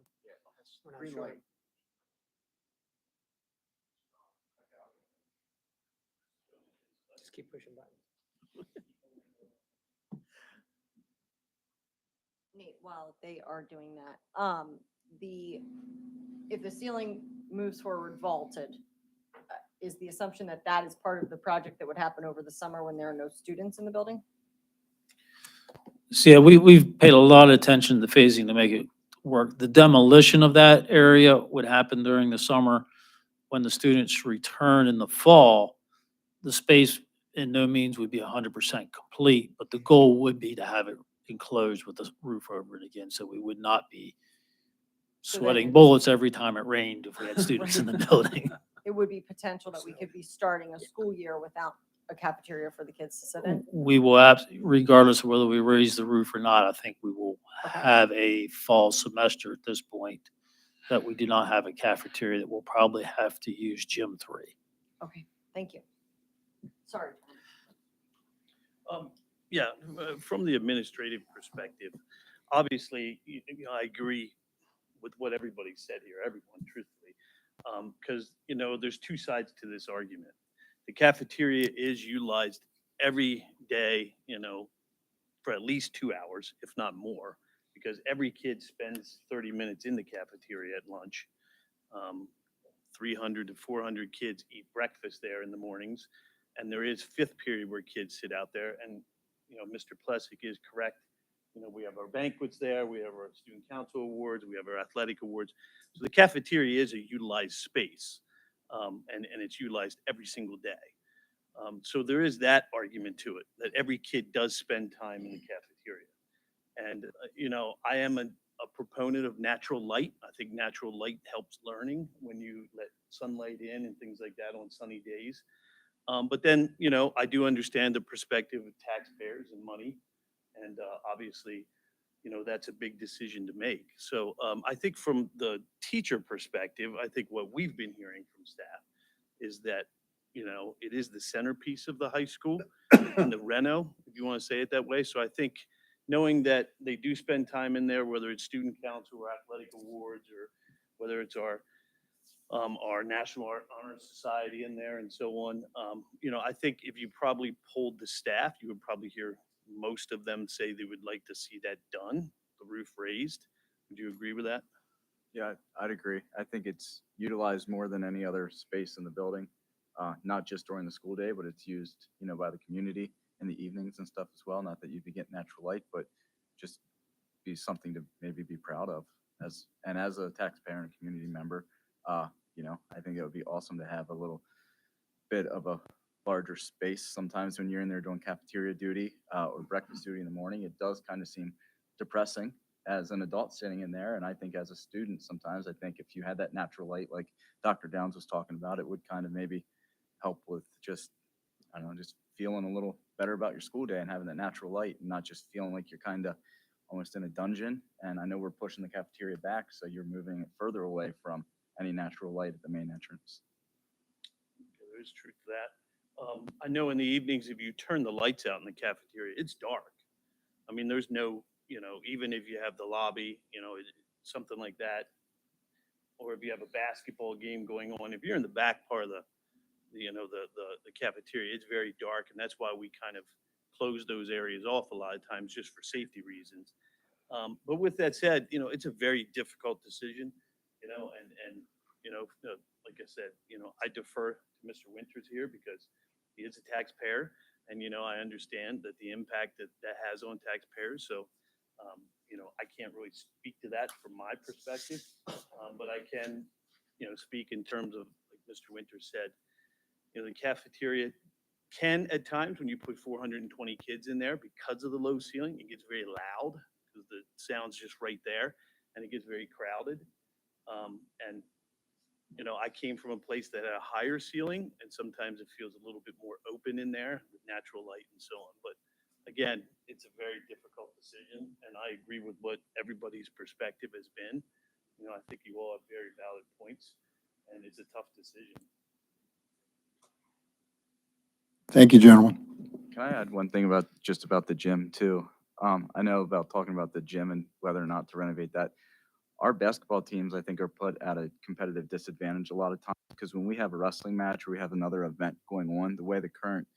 We're not Green sure. light. Just keep pushing buttons. Nate, while they are doing that, if the ceiling moves forward vaulted, is the assumption that that is part of the project that would happen over the summer when there are no students in the building? So yeah, we've paid a lot of attention to phasing to make it work. The demolition of that area would happen during the summer. When the students return in the fall, the space in no means would be 100% complete, but the goal would be to have it enclosed with the roof over it again, so we would not be So then sweating it's- bullets every time it rained if we had students in the building. It would be potential that we could be starting a school year without a cafeteria for the kids to sit in? We will, regardless of whether we raise the roof or not, I think we will have a fall semester at this point that we do not have a cafeteria, that we'll probably have to use gym 3. Okay, thank you. Sorry. Yeah, from the administrative perspective, obviously, I agree with what everybody said here, everyone, truthfully. Because, there's two sides to this argument. The cafeteria is utilized every day, for at least 2 hours, if not more, because every kid spends 30 minutes in the cafeteria at lunch. 300 to 400 kids eat breakfast there in the mornings. And there is fifth period where kids sit out there. And, Mr. Plessick is correct. We have our banquets there, we have our student council awards, we have our athletic awards. So the cafeteria is a utilized space, and it's utilized every single day. So there is that argument to it, that every kid does spend time in the cafeteria. And, I am a proponent of natural light. I think natural light helps learning when you let sunlight in and things like that on sunny days. But then, I do understand the perspective of taxpayers and money. And obviously, that's a big decision to make. So I think from the teacher perspective, I think what we've been hearing from staff is that, it is the centerpiece of the high school and the reno, if you want to say it that way. So I think knowing that they do spend time in there, whether it's student council or athletic awards, or whether it's our National Honor Society in there and so on. I think if you probably polled the staff, you would probably hear most of them say they would like to see that done, the roof raised. Would you agree with that? Yeah, I'd agree. I think it's utilized more than any other space in the building, not just during the school day, but it's used, by the community in the evenings and stuff as well. Not that you'd be getting natural light, but just be something to maybe be proud of as a taxpayer and community member. I think it would be awesome to have a little bit of a larger space. Sometimes when you're in there doing cafeteria duty or breakfast duty in the morning, it does kind of seem depressing as an adult sitting in there. And I think as a student, sometimes I think if you had that natural light, like Dr. Downs was talking about, it would kind of maybe help with just, I don't know, just feeling a little better about your school day and having that natural light and not just feeling like you're kind of almost in a dungeon. And I know we're pushing the cafeteria back, so you're moving it further away from any natural light at the main entrance. There is truth to that. I know in the evenings, if you turn the lights out in the cafeteria, it's dark. I mean, there's no, even if you have the lobby, something like that, or if you have a basketball game going on, if you're in the back part of the cafeteria, it's very dark, and that's why we kind of close those areas off a lot of times just for safety reasons. But with that said, it's a very difficult decision, like I said, I defer to Mr. Winters here because he is a taxpayer. And, I understand that the impact that that has on taxpayers. So, I can't really speak to that from my perspective. But I can, speak in terms of, like Mr. Winters said, the cafeteria can at times, when you put 420 kids in there, because of the low ceiling, it gets very loud because the sound's just right there and it gets very crowded. And I came from a place that had a higher ceiling, and sometimes it feels a little bit more open in there with natural light and so on. But again, it's a very difficult decision, and I agree with what everybody's perspective has been. I think you all have very valid points, and it's a tough decision. Thank you, gentlemen. Can I add one thing about the gym too? I know about talking about the gym and whether or not to renovate that. Our basketball teams, I think, are put at a competitive disadvantage a lot of times because when we have a wrestling match or we have another event going on, the way the current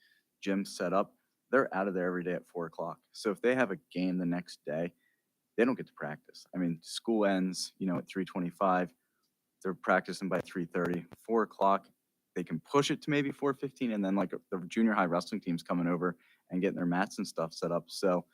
gym's set up, they're out of there every day at 4 o'clock. So if they have a game the next day, they don't get to practice. I mean, school ends, at 3:25. They're practicing by 3:30, 4 o'clock. They can push it to maybe 4:15, and then like the junior high wrestling team's coming over and getting their mats and stuff set up. So,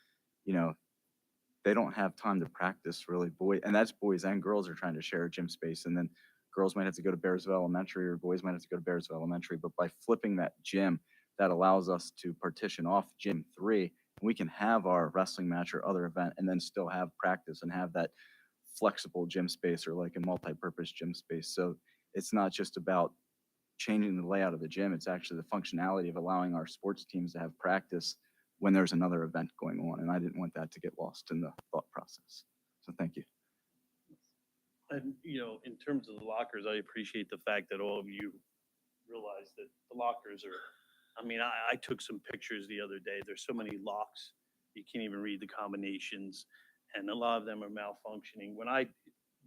they don't have time to practice really. And that's boys and girls are trying to share a gym space. And then girls might have to go to Bearsville Elementary or boys might have to go to Bearsville Elementary. But by flipping that gym, that allows us to partition off gym 3. And we can have our wrestling match or other event and then still have practice and have that flexible gym space or like a multi-purpose gym space. So it's not just about changing the layout of the gym. It's actually the functionality of allowing our sports teams to have practice when there's another event going on. And I didn't want that to get lost in the thought process. So thank you. And, in terms of the lockers, I appreciate the fact that all of you realize that the lockers are, I took some pictures the other day. There's so many locks, you can't even read the combinations, and a lot of them are malfunctioning. When I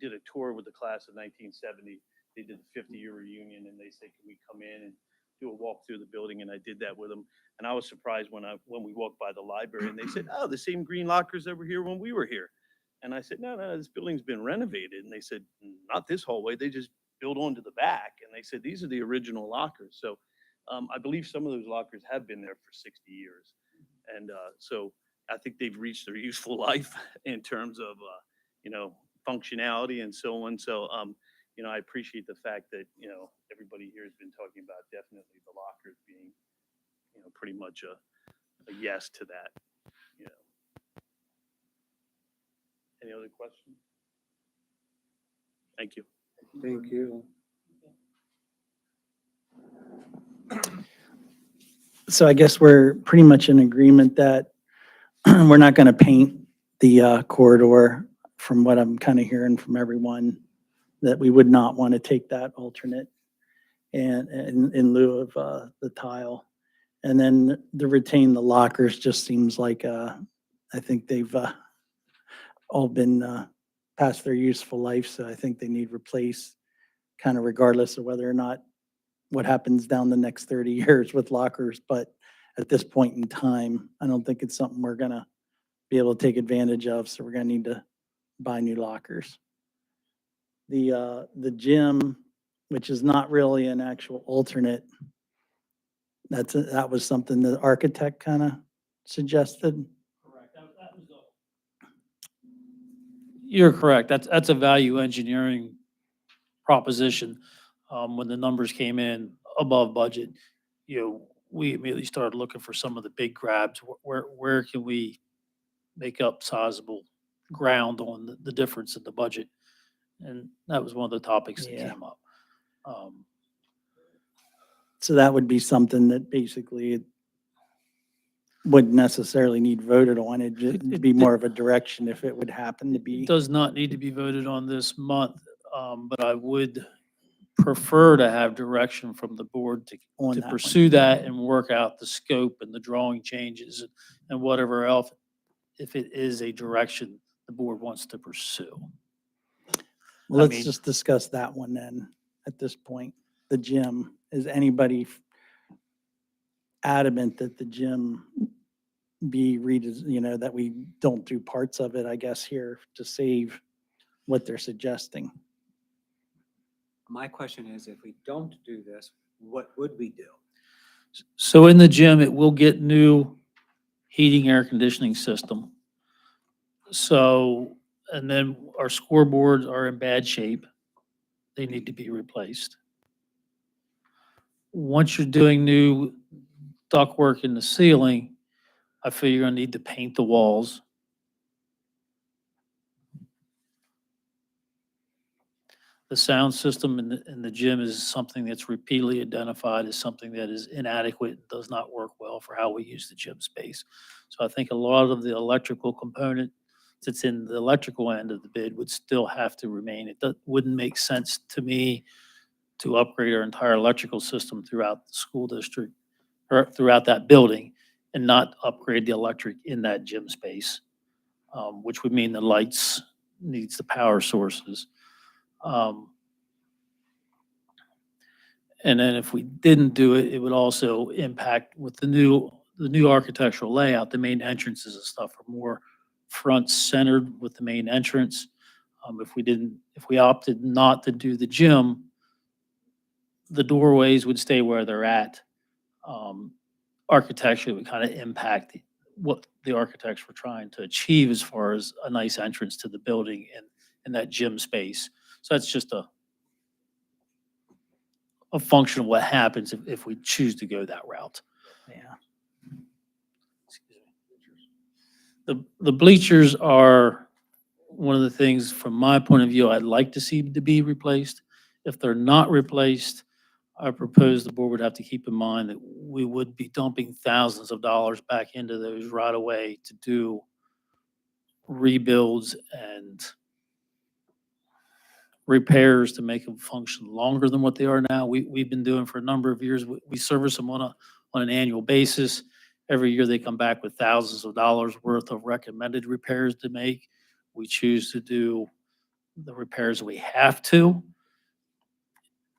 did a tour with the class of 1970, they did the 50-year reunion, and they said, can we come in and do a walk through the building? And I did that with them. And I was surprised when we walked by the library, and they said, oh, the same green lockers that were here when we were here. And I said, no, this building's been renovated. And they said, not this hallway. They just built onto the back. And they said, these are the original lockers. So I believe some of those lockers have been there for 60 years. And so I think they've reached their useful life in terms of, functionality and so on. So, I appreciate the fact that, everybody here has been talking about definitely the lockers being, pretty much a yes to that, Any other questions? Thank you. Thank you. So I guess we're pretty much in agreement that we're not going to paint the corridor, from what I'm kind of hearing from everyone, that we would not want to take that alternate and in lieu of the tile. And then to retain the lockers just seems like, I think they've all been past their useful life, so I think they need replaced, kind of regardless of whether or not what happens down the next 30 years with lockers. But at this point in time, I don't think it's something we're gonna be able to take advantage of, so we're gonna need to buy new lockers. The gym, which is not really an actual alternate, that was something the architect kind of suggested. Correct. That was You're correct. That's a value engineering proposition. When the numbers came in above budget, we immediately started looking for some of the big grabs. Where can we make up sizable ground on the difference in the budget? And that was one of the topics that Yeah. came up. So that would be something that basically wouldn't necessarily need voted on. It'd be more of a direction if it would happen to be It does not need to be voted on this month, but I would prefer to have direction from the board on to that one. pursue that and work out the scope and the drawing changes and whatever else, if it is a direction the board wants to pursue. Well, I let's mean- just discuss that one then, at this point. The gym, is anybody adamant that the gym be that we don't do parts of it, I guess, here to save what they're suggesting. My question is, if we don't do this, what would we do? So in the gym, it will get new heating, air conditioning system. So, and then our scoreboards are in bad shape. They need to be replaced. Once you're doing new ductwork in the ceiling, I feel you're gonna need to paint the walls. The sound system in the gym is something that's repeatedly identified as something that is inadequate, does not work well for how we use the gym space. So I think a lot of the electrical component that's in the electrical end of the bid would still have to remain. Wouldn't make sense to me to upgrade our entire electrical system throughout the school district or throughout that building and not upgrade the electric in that gym space, which would mean the lights needs the power sources. And then if we didn't do it, it would also impact with the new architectural layout, the main entrances and stuff are more front centered with the main entrance. If we opted not to do the gym, the doorways would stay where they're at. Architecturally would kind of impact what the architects were trying to achieve as far as a nice entrance to the building and that gym space. So that's just a function of what happens if we choose to go that route. Yeah. The bleachers are one of the things, from my point of view, I'd like to see to be replaced. If they're not replaced, I propose the board would have to keep in mind that we would be dumping thousands of dollars back into those right away to do rebuilds and repairs to make them function longer than what they are now. We've been doing for a number of years. We service them on an annual basis. Every year they come back with thousands of dollars worth of recommended repairs to make. We choose to do the repairs we have to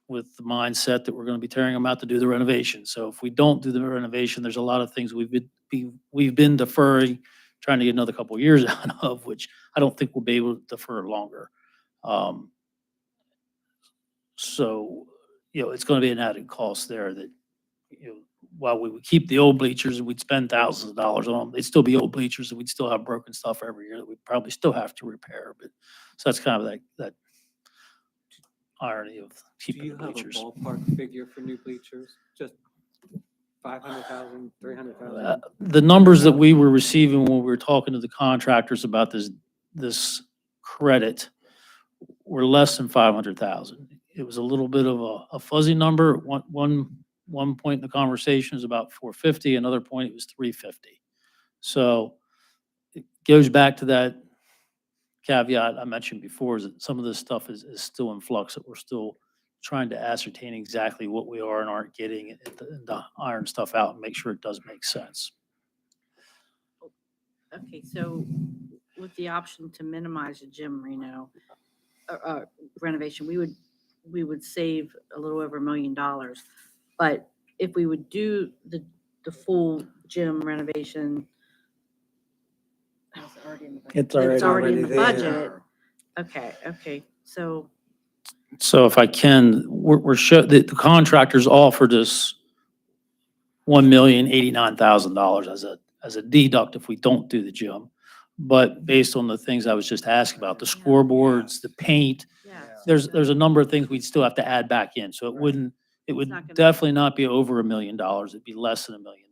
with the mindset that we're going to be tearing them out to do the renovation. So if we don't do the renovation, there's a lot of things we've been deferring, trying to get another couple of years out of, which I don't think we'll be able to defer longer. So, it's going to be an added cost there that, while we would keep the old bleachers and we'd spend thousands of dollars on them, they'd still be old bleachers and we'd still have broken stuff every year that we'd probably still have to repair. But, so that's kind of that irony of Do keeping you the have a bleachers. ballpark figure for new bleachers? Just 500,000, 300,000? The numbers that we were receiving when we were talking to the contractors about this credit were less than 500,000. It was a little bit of a fuzzy number. One point in the conversation was about 450, another point it was 350. So it goes back to that caveat I mentioned before, is that some of this stuff is still in flux, that we're still trying to ascertain exactly what we are and aren't getting and to iron stuff out and make sure it does make sense. Okay, so with the option to minimize a gym renovation, we would save a little over $1 million. But if we would do the full gym renovation, It's already in the budget. It's it's already in the there. budget. Okay, so, So if I can, the contractors offered us $1,089,000 as a deduct if we don't do the gym. But based on the things I was just asking about, the scoreboards, the paint, yeah. there's a number of things we'd still have to add back in. So it would not gonna- definitely not be over $1 million. It'd be less than $1 million.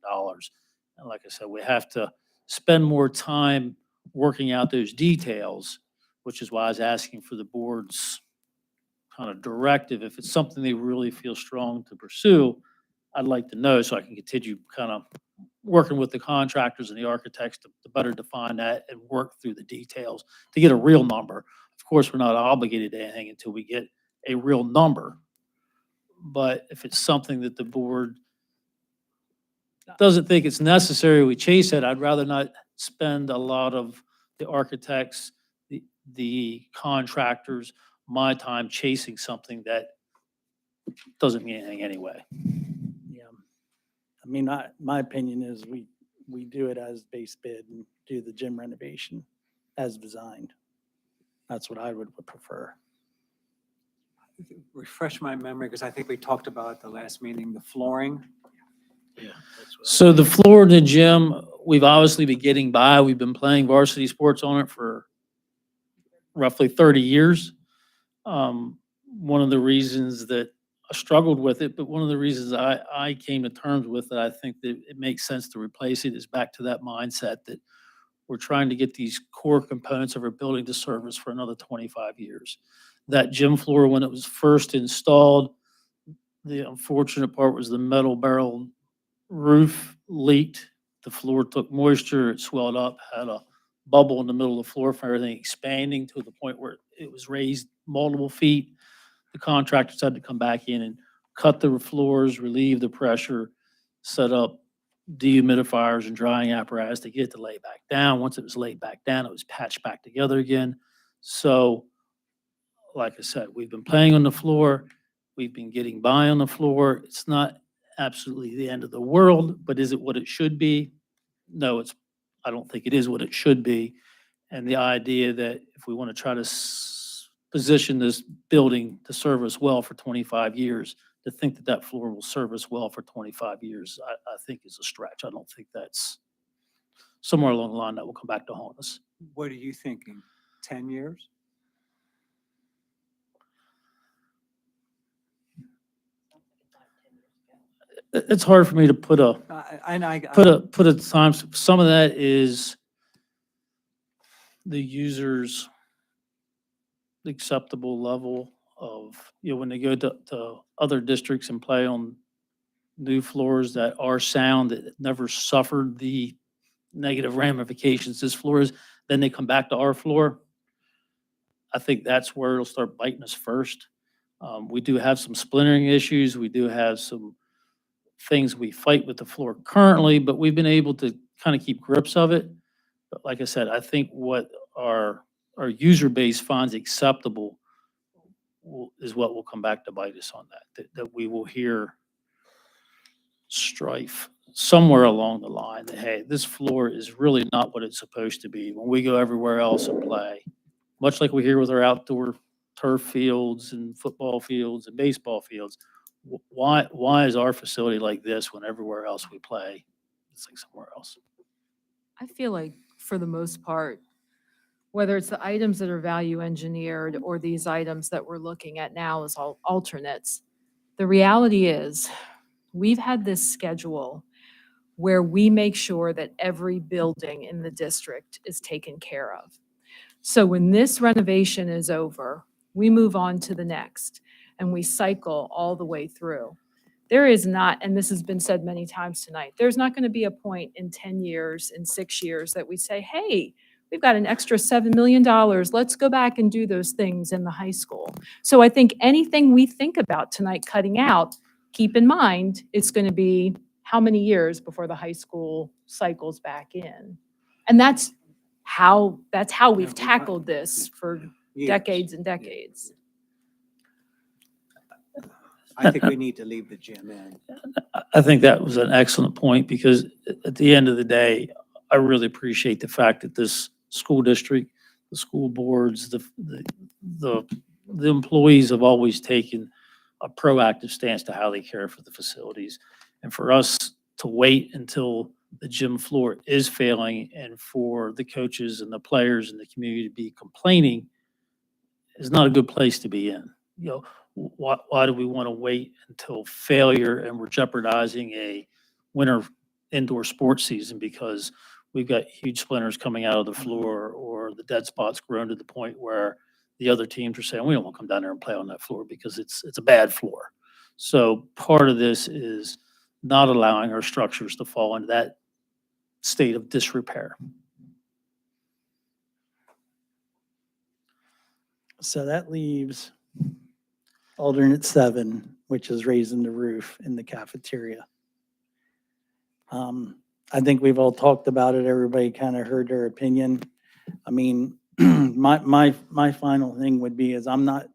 And like I said, we have to spend more time working out those details, which is why I was asking for the board's kind of directive. If it's something they really feel strong to pursue, I'd like to know so I can continue kind of working with the contractors and the architects to better define that and work through the details to get a real number. Of course, we're not obligated to anything until we get a real number. But if it's something that the board doesn't think it's necessary, we chase it, I'd rather not spend a lot of the architects, the contractors, my time chasing something that doesn't mean anything anyway. Yeah. I mean, my opinion is we we do it as base bid and do the gym renovation as designed. That's what I would prefer. Refresh my memory, because I think we talked about at the last meeting, the flooring. Yeah. that's what I- So the floor in the gym, we've obviously been getting by. We've been playing varsity sports on it for roughly 30 years. One of the reasons that I struggled with it, but one of the reasons I came to terms with it, I think that it makes sense to replace it, is back to that mindset that we're trying to get these core components of our building to service for another 25 years. That gym floor, when it was first installed, the unfortunate part was the metal barrel roof leaked. The floor took moisture, it swelled up, had a bubble in the middle of the floor from everything expanding to the point where it was raised multiple feet. The contractors had to come back in and cut the floors, relieve the pressure, set up dehumidifiers and drying apparatus to get it to lay back down. Once it was laid back down, it was patched back together again. So, like I said, we've been playing on the floor. We've been getting by on the floor. It's not absolutely the end of the world, but is it what it should be? No, I don't think it is what it should be. And the idea that if we want to try to position this building to serve us well for 25 years, to think that that floor will serve us well for 25 years, I think is a stretch. I don't think that's somewhere along the line that will come back to haunt us. What are you thinking? 10 years? It's hard for me to put a put a time. Some of that is the user's acceptable level of, when they go to other districts and play on new floors that are sound, that never suffered the negative ramifications this floor is, then they come back to our floor. I think that's where it'll start biting us first. We do have some splintering issues. We do have some things we fight with the floor currently, but we've been able to kind of keep grips of it. But like I said, I think what our user base finds acceptable is what will come back to bite us on that we will hear strife somewhere along the line that, hey, this floor is really not what it's supposed to be when we go everywhere else and play. Much like we hear with our outdoor turf fields and football fields and baseball fields. Why is our facility like this when everywhere else we play, it's like somewhere else? I feel like for the most part, whether it's the items that are value engineered or these items that we're looking at now as alternates, the reality is we've had this schedule where we make sure that every building in the district is taken care of. So when this renovation is over, we move on to the next and we cycle all the way through. There is not, and this has been said many times tonight, there's not going to be a point in 10 years, in 6 years that we say, hey, we've got an extra $7 million. Let's go back and do those things in the high school. So I think anything we think about tonight cutting out, keep in mind, it's going to be how many years before the high school cycles back in. And that's how we've tackled this for decades and decades. I think we need to leave the gym in. I think that was an excellent point, because at the end of the day, I really appreciate the fact that this school district, the school boards, the employees have always taken a proactive stance to how they care for the facilities. And for us to wait until the gym floor is failing and for the coaches and the players and the community to be complaining is not a good place to be in. Why do we want to wait until failure and we're jeopardizing a winter indoor sports season because we've got huge splinters coming out of the floor, or the dead spots grown to the point where the other teams are saying, we don't want to come down there and play on that floor because it's a bad floor. So part of this is not allowing our structures to fall into that state of disrepair. So that leaves alternate 7, which is raising the roof in the cafeteria. I think we've all talked about it. Everybody kind of heard their opinion. I mean, my final thing would be is I'm not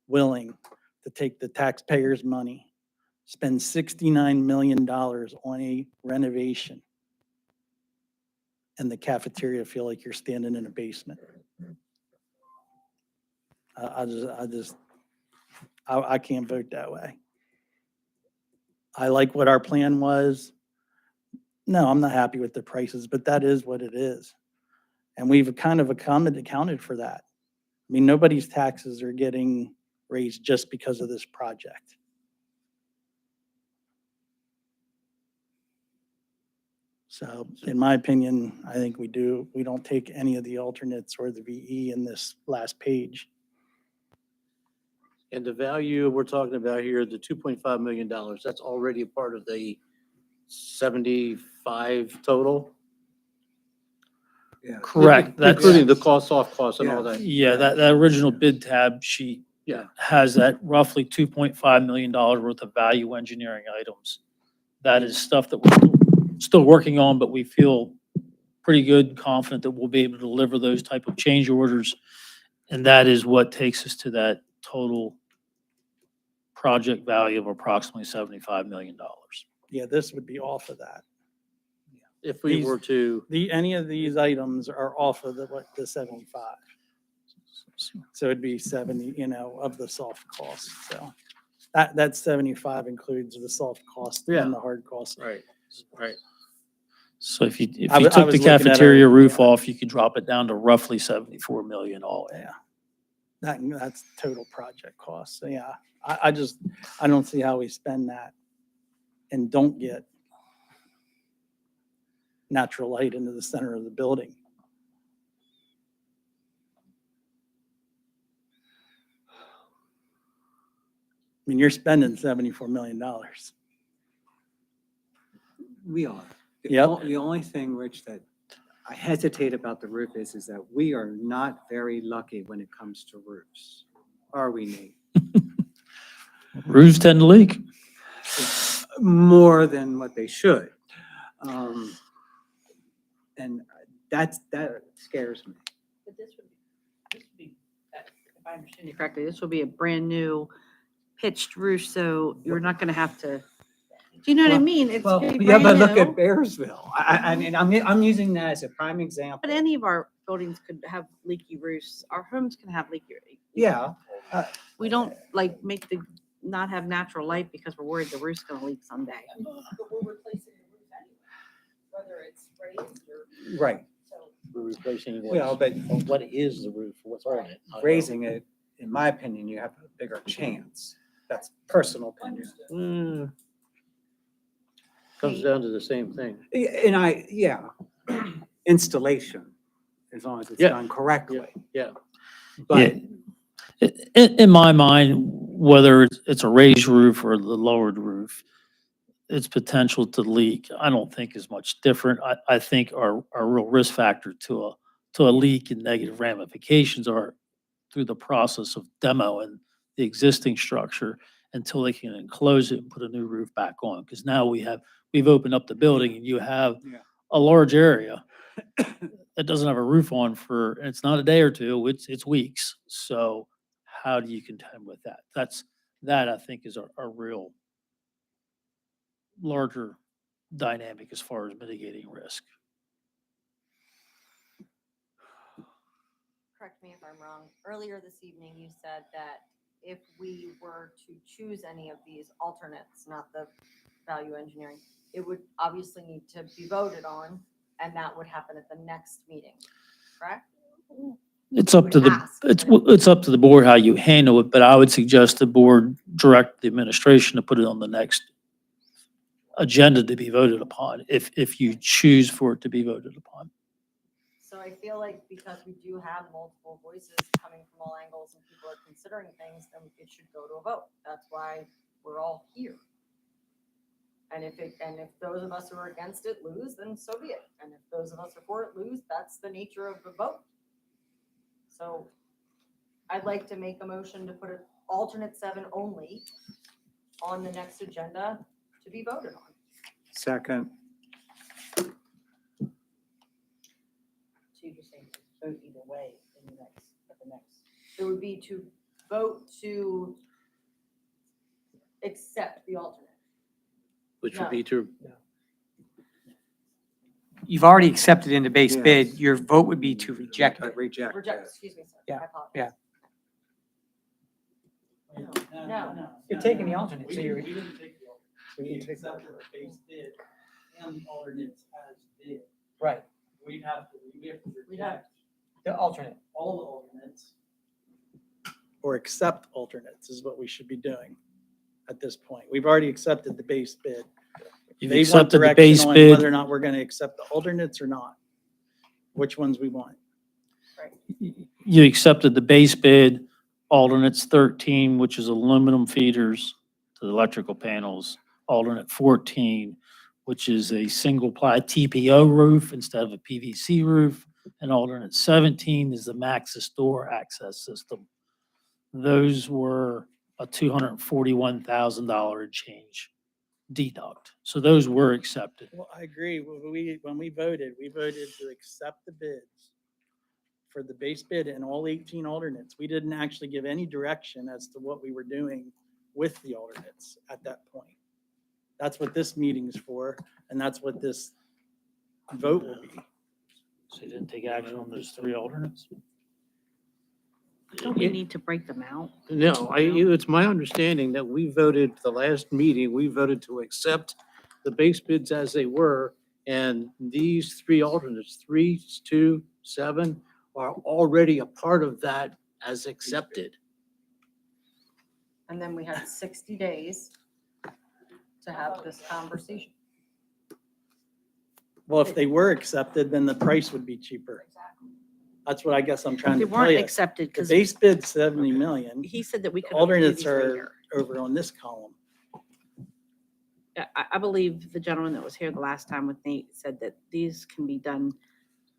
willing to take the taxpayers' money, spend $69 million on a renovation, and the cafeteria feel like you're standing in a basement. I can't vote that way. I like what our plan was. No, I'm not happy with the prices, but that is what it is. And we've kind of accounted for that. I mean, nobody's taxes are getting raised just because of this project. So in my opinion, I think we don't take any of the alternates or the VE in this last page. And the value we're talking about here, the $2.5 million, that's already a part of the 75 total? Yeah. Correct. That's, Including the cost, soft costs and all that? yeah, that original bid tab sheet Yeah. has that roughly $2.5 million worth of value engineering items. That is stuff that we're still working on, but we feel pretty good, confident that we'll be able to deliver those type of change orders. And that is what takes us to that total project value of approximately $75 million. Yeah, this would be off of that. If we These- were to, Any of these items are off of the 75. So it'd be 70, of the soft costs. So that 75 includes the soft cost Yeah. and the hard cost. right. So if you I took the was looking at a- cafeteria roof yeah. off, you could drop it down to roughly 74 million all in. Yeah. That's total project cost. So yeah, I don't see how we spend that and don't get natural light into the center of the building. I mean, you're spending $74 million. We are. Yep. The only thing, Rich, that I hesitate about the roof is that we are not very lucky when it comes to roofs. Are we, Nate? Roofs tend to leak. More than what they should. And that scares me. But this would be, if I understand you correctly, this will be a brand new pitched roof, so you're not gonna have to, do you know what I Well- mean? It's Well, gonna be yeah, but brand look new. at Bearsville. I mean, I'm using that as a prime example. But any of our buildings could have leaky roofs. Our homes can have leaky. Yeah, We don't like not have natural light because we're worried the roof's gonna leak someday. But we're replacing the roof anyway, whether it's raised or, right. so. We're replacing Well, but what is the roof, what's on it? raising it, in my opinion, you have a bigger chance. That's personal opinion. Comes down to the same thing. Yeah, installation, as long as it's Yeah. done correctly. Yeah. But In my mind, whether it's a raised roof or the lowered roof, its potential to leak, I don't think is much different. I think our real risk factor to a leak and negative ramifications are through the process of demo and the existing structure until they can enclose it and put a new roof back on. Because now we've opened up the building and you have Yeah. a large area that doesn't have a roof on and it's not a day or two, it's weeks. So how do you contend with that? That I think is a real larger dynamic as far as mitigating risk. Correct me if I'm wrong. Earlier this evening, you said that if we were to choose any of these alternates, not the value engineering, it would obviously need to be voted on, and that would happen at the next meeting, correct? It's up to Would the, ask, it's, but it's up to the board how you handle it, but I would suggest the board direct the administration to put it on the next agenda to be voted upon, if you choose for it to be voted upon. So I feel like because we do have multiple voices coming from all angles and people are considering things, then it should go to a vote. That's why we're all here. And if those of us who are against it lose, then so be it. And if those of us who are for it lose, that's the nature of the vote. So I'd like to make a motion to put an alternate 7 only on the next agenda to be voted on. second, So you're just saying vote either way in the next, at the next. It would be to vote to accept the alternate. Which would No. be to, you've already accepted in the base bid, Yes. your vote would be to reject it. Reject Reject, it. excuse me, sir. Yeah, I apologize. yeah. No. You're taking the alternate, We so you're. didn't take the alternate. We accepted the base bid and the alternates as bid. Right, We have to We'd have- reject the alternate. all the alternates. Or accept alternates is what we should be doing at this point. We've already accepted the base bid. You've They want accepted the direction base on bid. whether or not we're gonna accept the alternates or not. Which ones we want. You accepted the base bid, alternates 13, which is aluminum feeders to the electrical panels, alternate 14, which is a single-ply TPO roof instead of a PVC roof, and alternate 17 is the Maxis door access system. Those were a $241,000 change deduct. So those were accepted. Well, I agree. When we voted to accept the bids for the base bid and all 18 alternates. We didn't actually give any direction as to what we were doing with the alternates at that point. That's what this meeting's for, and that's what this vote will be. So you didn't take action on those 3 alternates? Don't we need to break them out? No, it's my understanding that we voted, the last meeting, we voted to accept the base bids as they were. And these 3 alternates, 3, 2, 7, are already a part of that as accepted. And then we had 60 days to have this conversation. Well, if they were accepted, then the price would be cheaper. That's what I guess I'm trying They to tell weren't you. accepted The because base bid's 70 million. he said that we The could. only do alternates these right are here. over on this column. Yeah, I believe the gentleman that was here the last time with Nate said that these can be done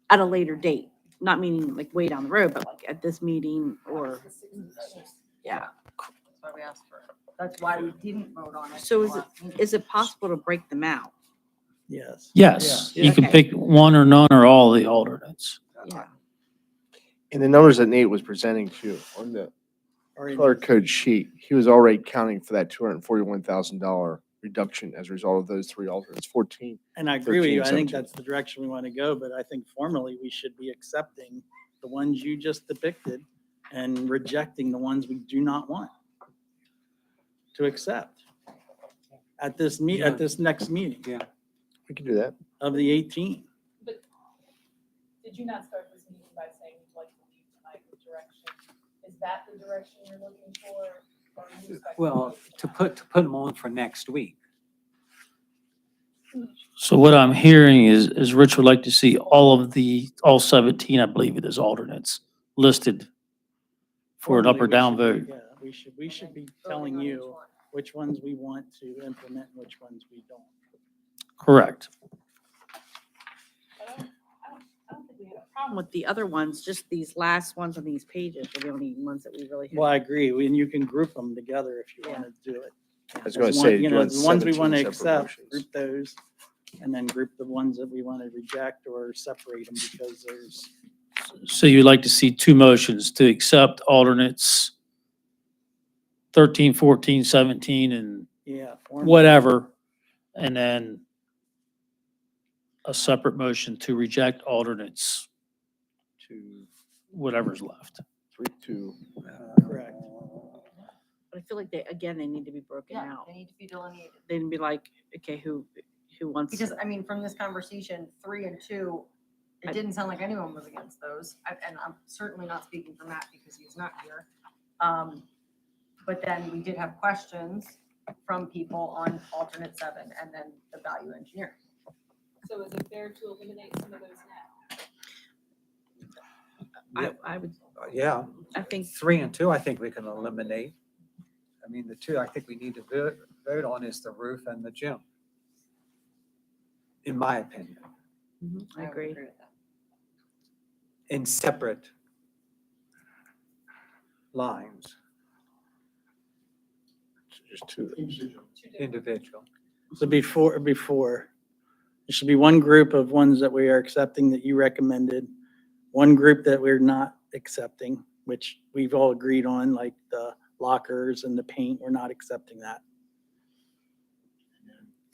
at a later date, not meaning like way down the road, but like at this meeting or, yeah. That's why we asked for it. That's why we didn't vote on it. So the is it, last meeting. is it possible to break them out? Yes. Yes, you can Okay. pick one or none or all of the alternates. Yeah. And the numbers that Nate was presenting too, on the Or in- color code sheet, he was already counting for that $241,000 reduction as a result of those 3 alternates, 14. And I agree with you. 13, I think 17. that's the direction we want to go, but I think formally we should be accepting the ones you just depicted and rejecting the ones we do not want to accept at this at this next meeting We can do that. of the 18. But did you not start this meeting by saying you'd like to leave tonight with direction? Is that the direction you're looking for? Or are you expecting Well, leave to tonight? put them on for next week. So what I'm hearing is Rich would like to see all 17, I believe it is, alternates listed for an up or Formally, we down should vote. be- Yeah, we should be Voting telling on each you one. which ones we want to implement and which ones we don't. Correct. I don't think we have a problem with the other ones, just these last ones on these pages are the only ones that we really Well, have. I agree, and you can group them together if you Yeah. want to do it. I was gonna As one- say, You do know, want the ones we 17 want to separate accept, motions. group those, and then group the ones that we want to reject or separate them because there's, So you'd like to see 2 motions to accept alternates 13, 14, 17, and yeah. formally. whatever, and then a separate motion to reject alternates to whatever's left. 3, 2. Correct. But I feel like they, again, they need to be broken Yeah, out. they need to be delineated. They need to be like, okay, who wants? Because, I mean, from this conversation, 3 and 2, it I- didn't sound like anyone was against those. And I'm certainly not speaking for Matt because he's not here. But then we did have questions from people on alternate 7 and then the value engineering. So is it fair to eliminate some of those now? I would, Yeah, I think, 3 and 2, I think we can eliminate. I mean, the 2 I think we need to vote on is the roof and the gym. In my opinion, I would agree. with that. in separate lines, Just 2. individual. So before, there should be one group of ones that we are accepting that you recommended, one group that we're not accepting, which we've all agreed on, like the lockers and the paint, we're not accepting that.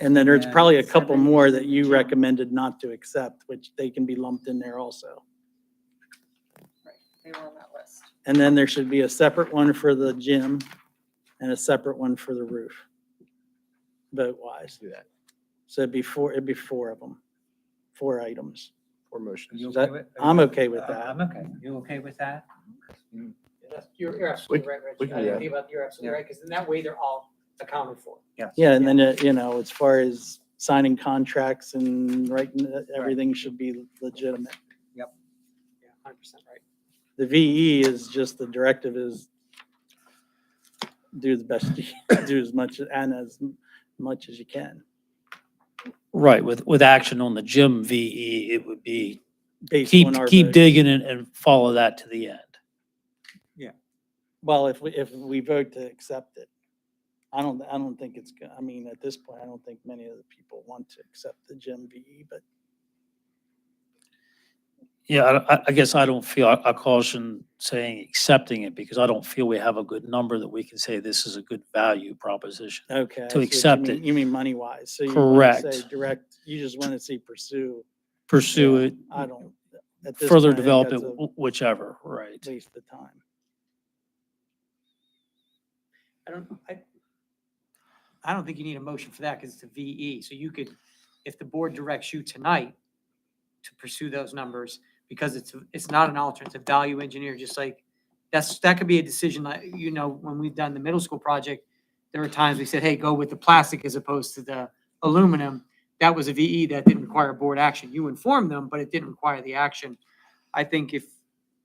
And then there's And probably a couple 7 more in that the you gym. recommended not to accept, which they can be lumped in there also. They were on that list. And then there should be a separate one for the gym and a separate one for the roof. Vote-wise. Do that. So it'd be four of them, 4 items. 4 motions. You Is that- okay with- I'm okay with that. I'm okay. You okay with that? You're absolutely right, we Rich. can I do didn't that. think about, you're absolutely right, because in that way, they're all accounted for. Yes. Yeah, and then, as far as signing contracts and writing, everything should be legitimate. Yeah, 100% right. The VE is just, the directive is do the best, do as much as you can, Right, with action on the gym VE, it would be based keep, on our keep vote. digging and follow that to the end. Well, if we vote to accept it, I don't think it's, I mean, at this point, I don't think many of the people want to accept the gym VE, but Yeah, I guess I don't feel, I caution saying accepting it because I don't feel we have a good number that we can say this is a good value proposition. okay. I see To what you accept mean. it. You mean money wise, so you want to say Correct. direct, you just want to see pursue. Pursue Yeah, it, I don't. At this further point, I think develop it, that's a whichever, right? waste of time. I don't think you need a motion for that because it's a VE. So you could, if the board directs you tonight to pursue those numbers, because it's not an alternate, it's a value engineer, just like, that could be a decision, like, when we've done the middle school project, there were times we said, hey, go with the plastic as opposed to the aluminum. That was a VE that didn't require board action. You informed them, but it didn't require the action. I think if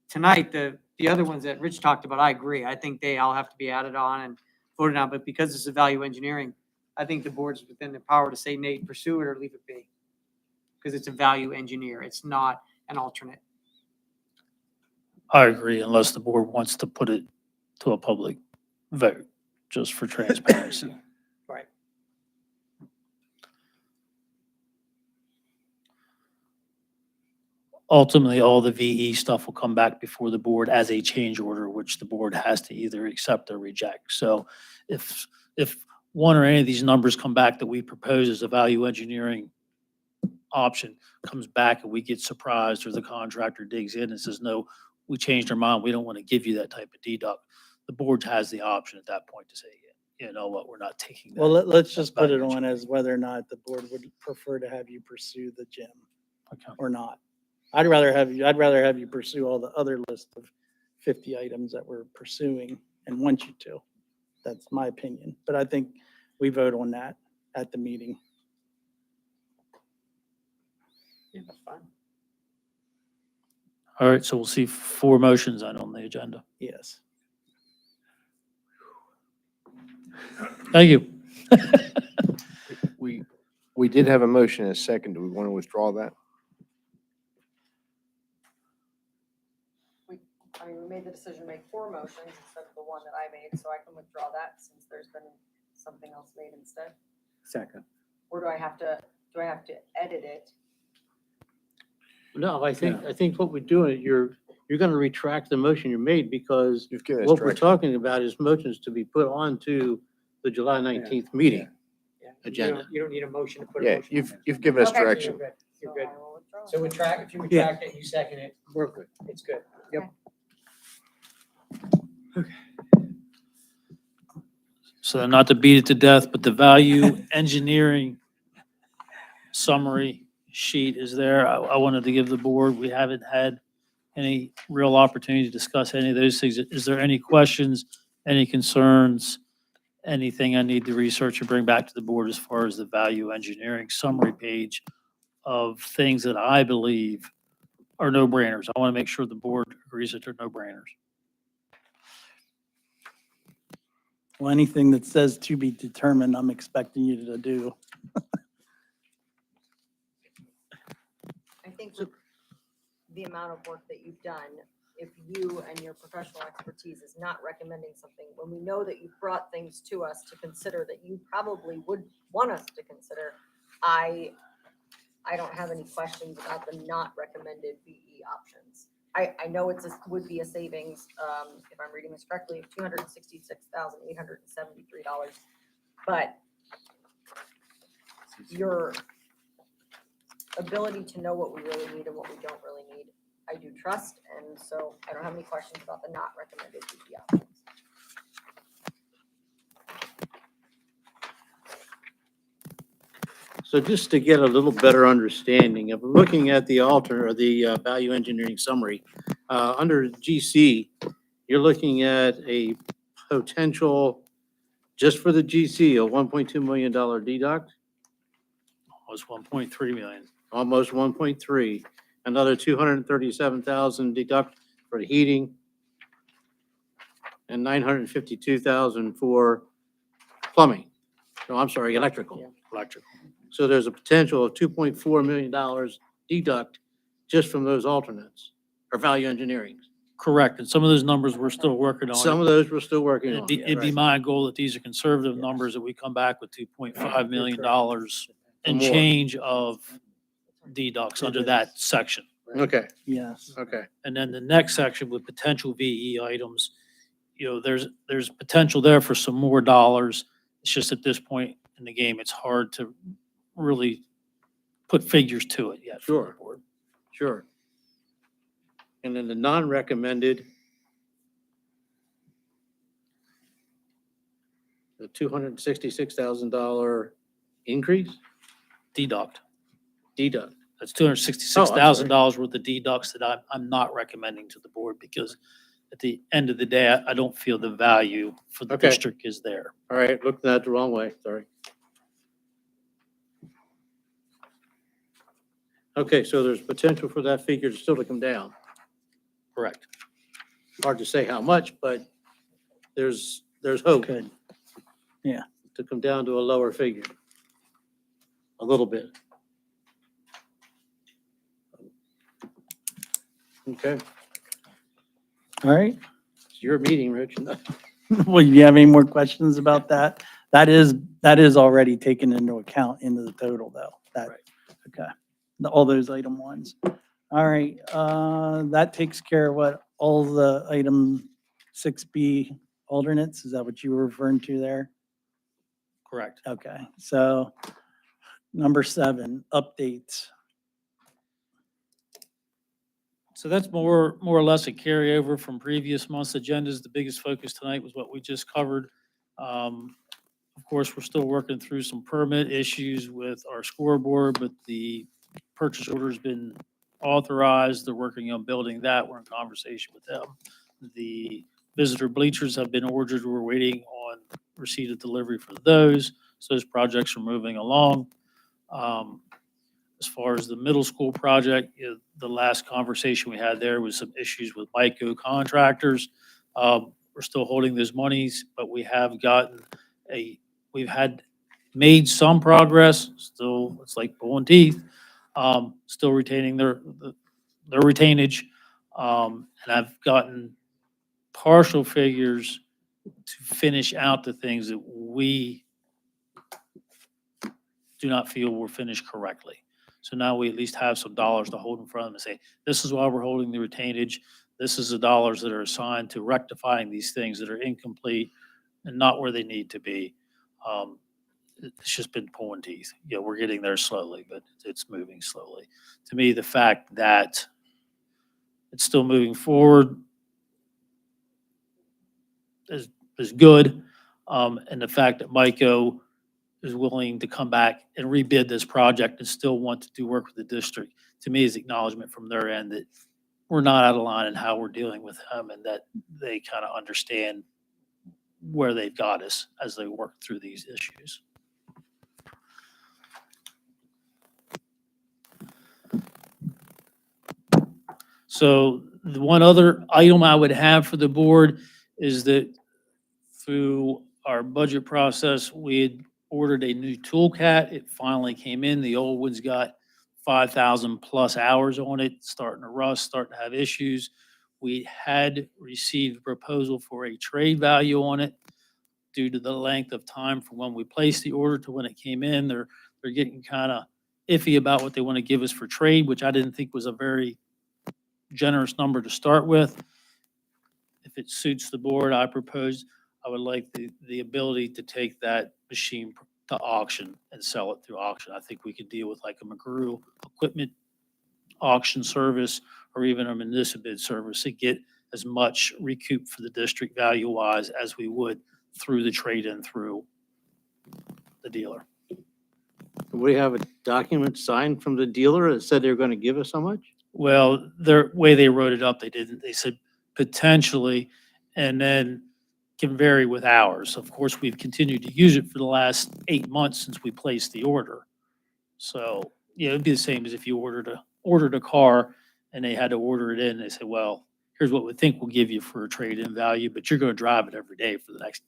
tonight, the other ones that Rich talked about, I agree. I think they all have to be added on and voted on, but because this is value engineering, I think the board's within the power to say, Nate, pursue it or leave it be. Because it's a value engineer. It's not an alternate. I agree, unless the board wants to put it to a public vote, just for transparency. Right. Ultimately, all the VE stuff will come back before the board as a change order, which the board has to either accept or reject. So if one or any of these numbers come back that we propose as a value engineering option comes back and we get surprised, or the contractor digs in and says, no, we changed our mind, we don't want to give you that type of deduct, the board has the option at that point to say, you know what, we're not taking that. Well, let's that just put it value on engineering. as whether or not the board would prefer to have you pursue the gym Okay. or not. I'd rather have you pursue all the other list of 50 items that we're pursuing and want you to. That's my opinion, but I think we vote on that at the meeting. Yeah, that's fine. All right, so we'll see 4 motions on the agenda. Yes. Thank you. We did have a motion and a second. Do we want to withdraw that? I mean, we made the decision to make 4 motions instead of the one that I made, so I can withdraw that since there's been something else made instead. Second. Or do I have to edit it? No, I think what we're doing, you're going to retract the motion you made because You've given us what we're direction. talking about is motions to be put onto the July 19th meeting. Yeah. Agenda. You don't need a motion to put a Yeah, motion. on you've given us Okay. there. direction. You're good. You're So good. I will withdraw So it. if you retract it, you second it, we're good. It's good. So not to beat it to death, but the value engineering summary sheet is there. I wanted to give the board, we haven't had any real opportunity to discuss any of those things. Is there any questions, any concerns, anything I need to research and bring back to the board as far as the value engineering summary page of things that I believe are no-brainers? I want to make sure the board agrees that they're no-brainers. Well, anything that says to be determined, I'm expecting you to do. I think with the amount of work that you've done, if you and your professional expertise is not recommending something, when we know that you've brought things to us to consider that you probably would want us to consider, I don't have any questions about the not recommended VE options. I know would be a savings, if I'm reading this correctly, of $266,873, but your ability to know what we really need and what we don't really need, I do trust, and so I don't have any questions about the not recommended DP options. So just to get a little better understanding of looking at the alter or the value engineering summary, under GC, you're looking at a potential, just for the GC, a $1.2 million deduct, Was 1.3 million. almost 1.3, another 237,000 deduct for the heating, and 952,000 for plumbing. No, I'm sorry, electrical. Electrical. So there's a potential of $2.4 million deduct just from those alternates or value engineering. Correct, and some of those numbers we're still working on. Some of those we're still working on. It'd be right. my goal that these are conservative numbers, that we come back with $2.5 million and More. change of deducts under that section. Okay, Yes. okay. And then the next section with potential VE items, there's potential there for some more dollars. It's just at this point in the game, it's hard to really put figures to it yet. for the Sure. board. Sure. And then the non-recommended, the $266,000 increase, Deduct. deduct. That's $266,000 worth of deducts that I'm not recommending to the board, because at the end of the day, I don't feel the value for the Okay. district is there. All right, looked at that the wrong way, sorry. Okay, so there's potential for that figure to still to come down. Correct. Hard to say how much, but there's hope Good. to come down to a lower figure. A little bit. Okay, All right. it's your meeting, Rich. Well, you have any more questions about that? That is already taken into account into the total, though. That, Right. okay. All those item ones. All right, that takes care of what, all the item 6B alternates? Is that what you were referring to there? Correct. Okay, so number 7, updates. So that's more or less a carryover from previous month's agendas. The biggest focus tonight was what we just covered. Of course, we're still working through some permit issues with our scoreboard, but the purchase order's been authorized. They're working on building that. We're in conversation with them. The visitor bleachers have been ordered. We're waiting on receipt of delivery for those. So those projects are moving along. As far as the middle school project, the last conversation we had there was some issues with MICO contractors. We're still holding those monies, but we have gotten made some progress. Still, it's like pulling teeth. Still retaining their retainage. And I've gotten partial figures to finish out the things that we do not feel were finished correctly. So now we at least have some dollars to hold in front of them and say, this is why we're holding the retainage. This is the dollars that are assigned to rectifying these things that are incomplete and not where they need to be. It's just been pulling teeth. Yeah, we're getting there slowly, but it's moving slowly. To me, the fact that it's still moving forward is good. And the fact that MICO is willing to come back and rebid this project and still want to do work with the district, to me is acknowledgement from their end that we're not out of line in how we're dealing with them, and that they kind of understand where they've got us as they work through these issues. So the one other item I would have for the board is that through our budget process, we had ordered a new toolcat. It finally came in. The old one's got 5,000 plus hours on it, starting to rust, starting to have issues. We had received a proposal for a trade value on it due to the length of time from when we placed the order to when it came in. They're getting kind of iffy about what they want to give us for trade, which I didn't think was a very generous number to start with. If it suits the board, I would like the ability to take that machine to auction and sell it through auction. I think we could deal with like a McGrew equipment auction service or even a municipal bid service to get as much recoup for the district value-wise as we would through the trade-in through the dealer. We have a document signed from the dealer that said they're going to give us how much? Well, their way they wrote it up, they didn't. They said potentially, and then can vary with hours. Of course, we've continued to use it for the last 8 months since we placed the order. So, yeah, it'd be the same as if you ordered a car and they had to order it in. They said, well, here's what we think we'll give you for a trade-in value, but you're going to drive it every day for the next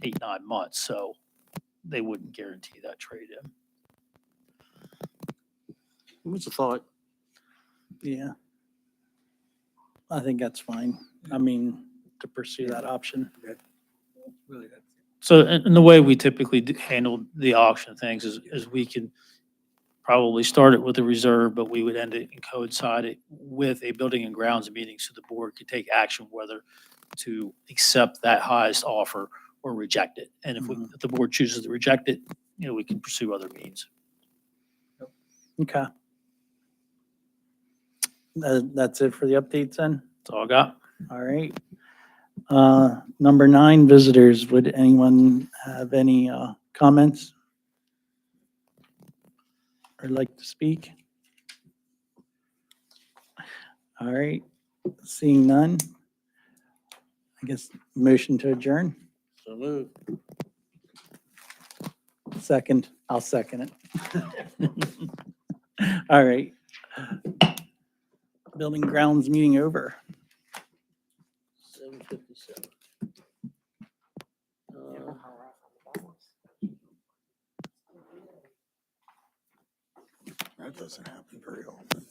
8, 9 months. So they wouldn't guarantee that trade-in. What's the thought? Yeah. I think that's fine. I mean, to pursue that option. Really, that's. So, and the way we typically handle the auction things is we can probably start it with a reserve, but we would end it and coincide it with a building and grounds meeting so the board could take action whether to accept that highest offer or reject it. And if if the board chooses to reject it, we can pursue other means. Okay. That's it for the updates then? That's all I got. All right. Number 9, visitors. Would anyone have any comments? Or like to speak? All right. Seeing none. I guess motion to adjourn. So move. Second, I'll second it. All right. Building grounds meeting over. 7:57. That doesn't happen very often.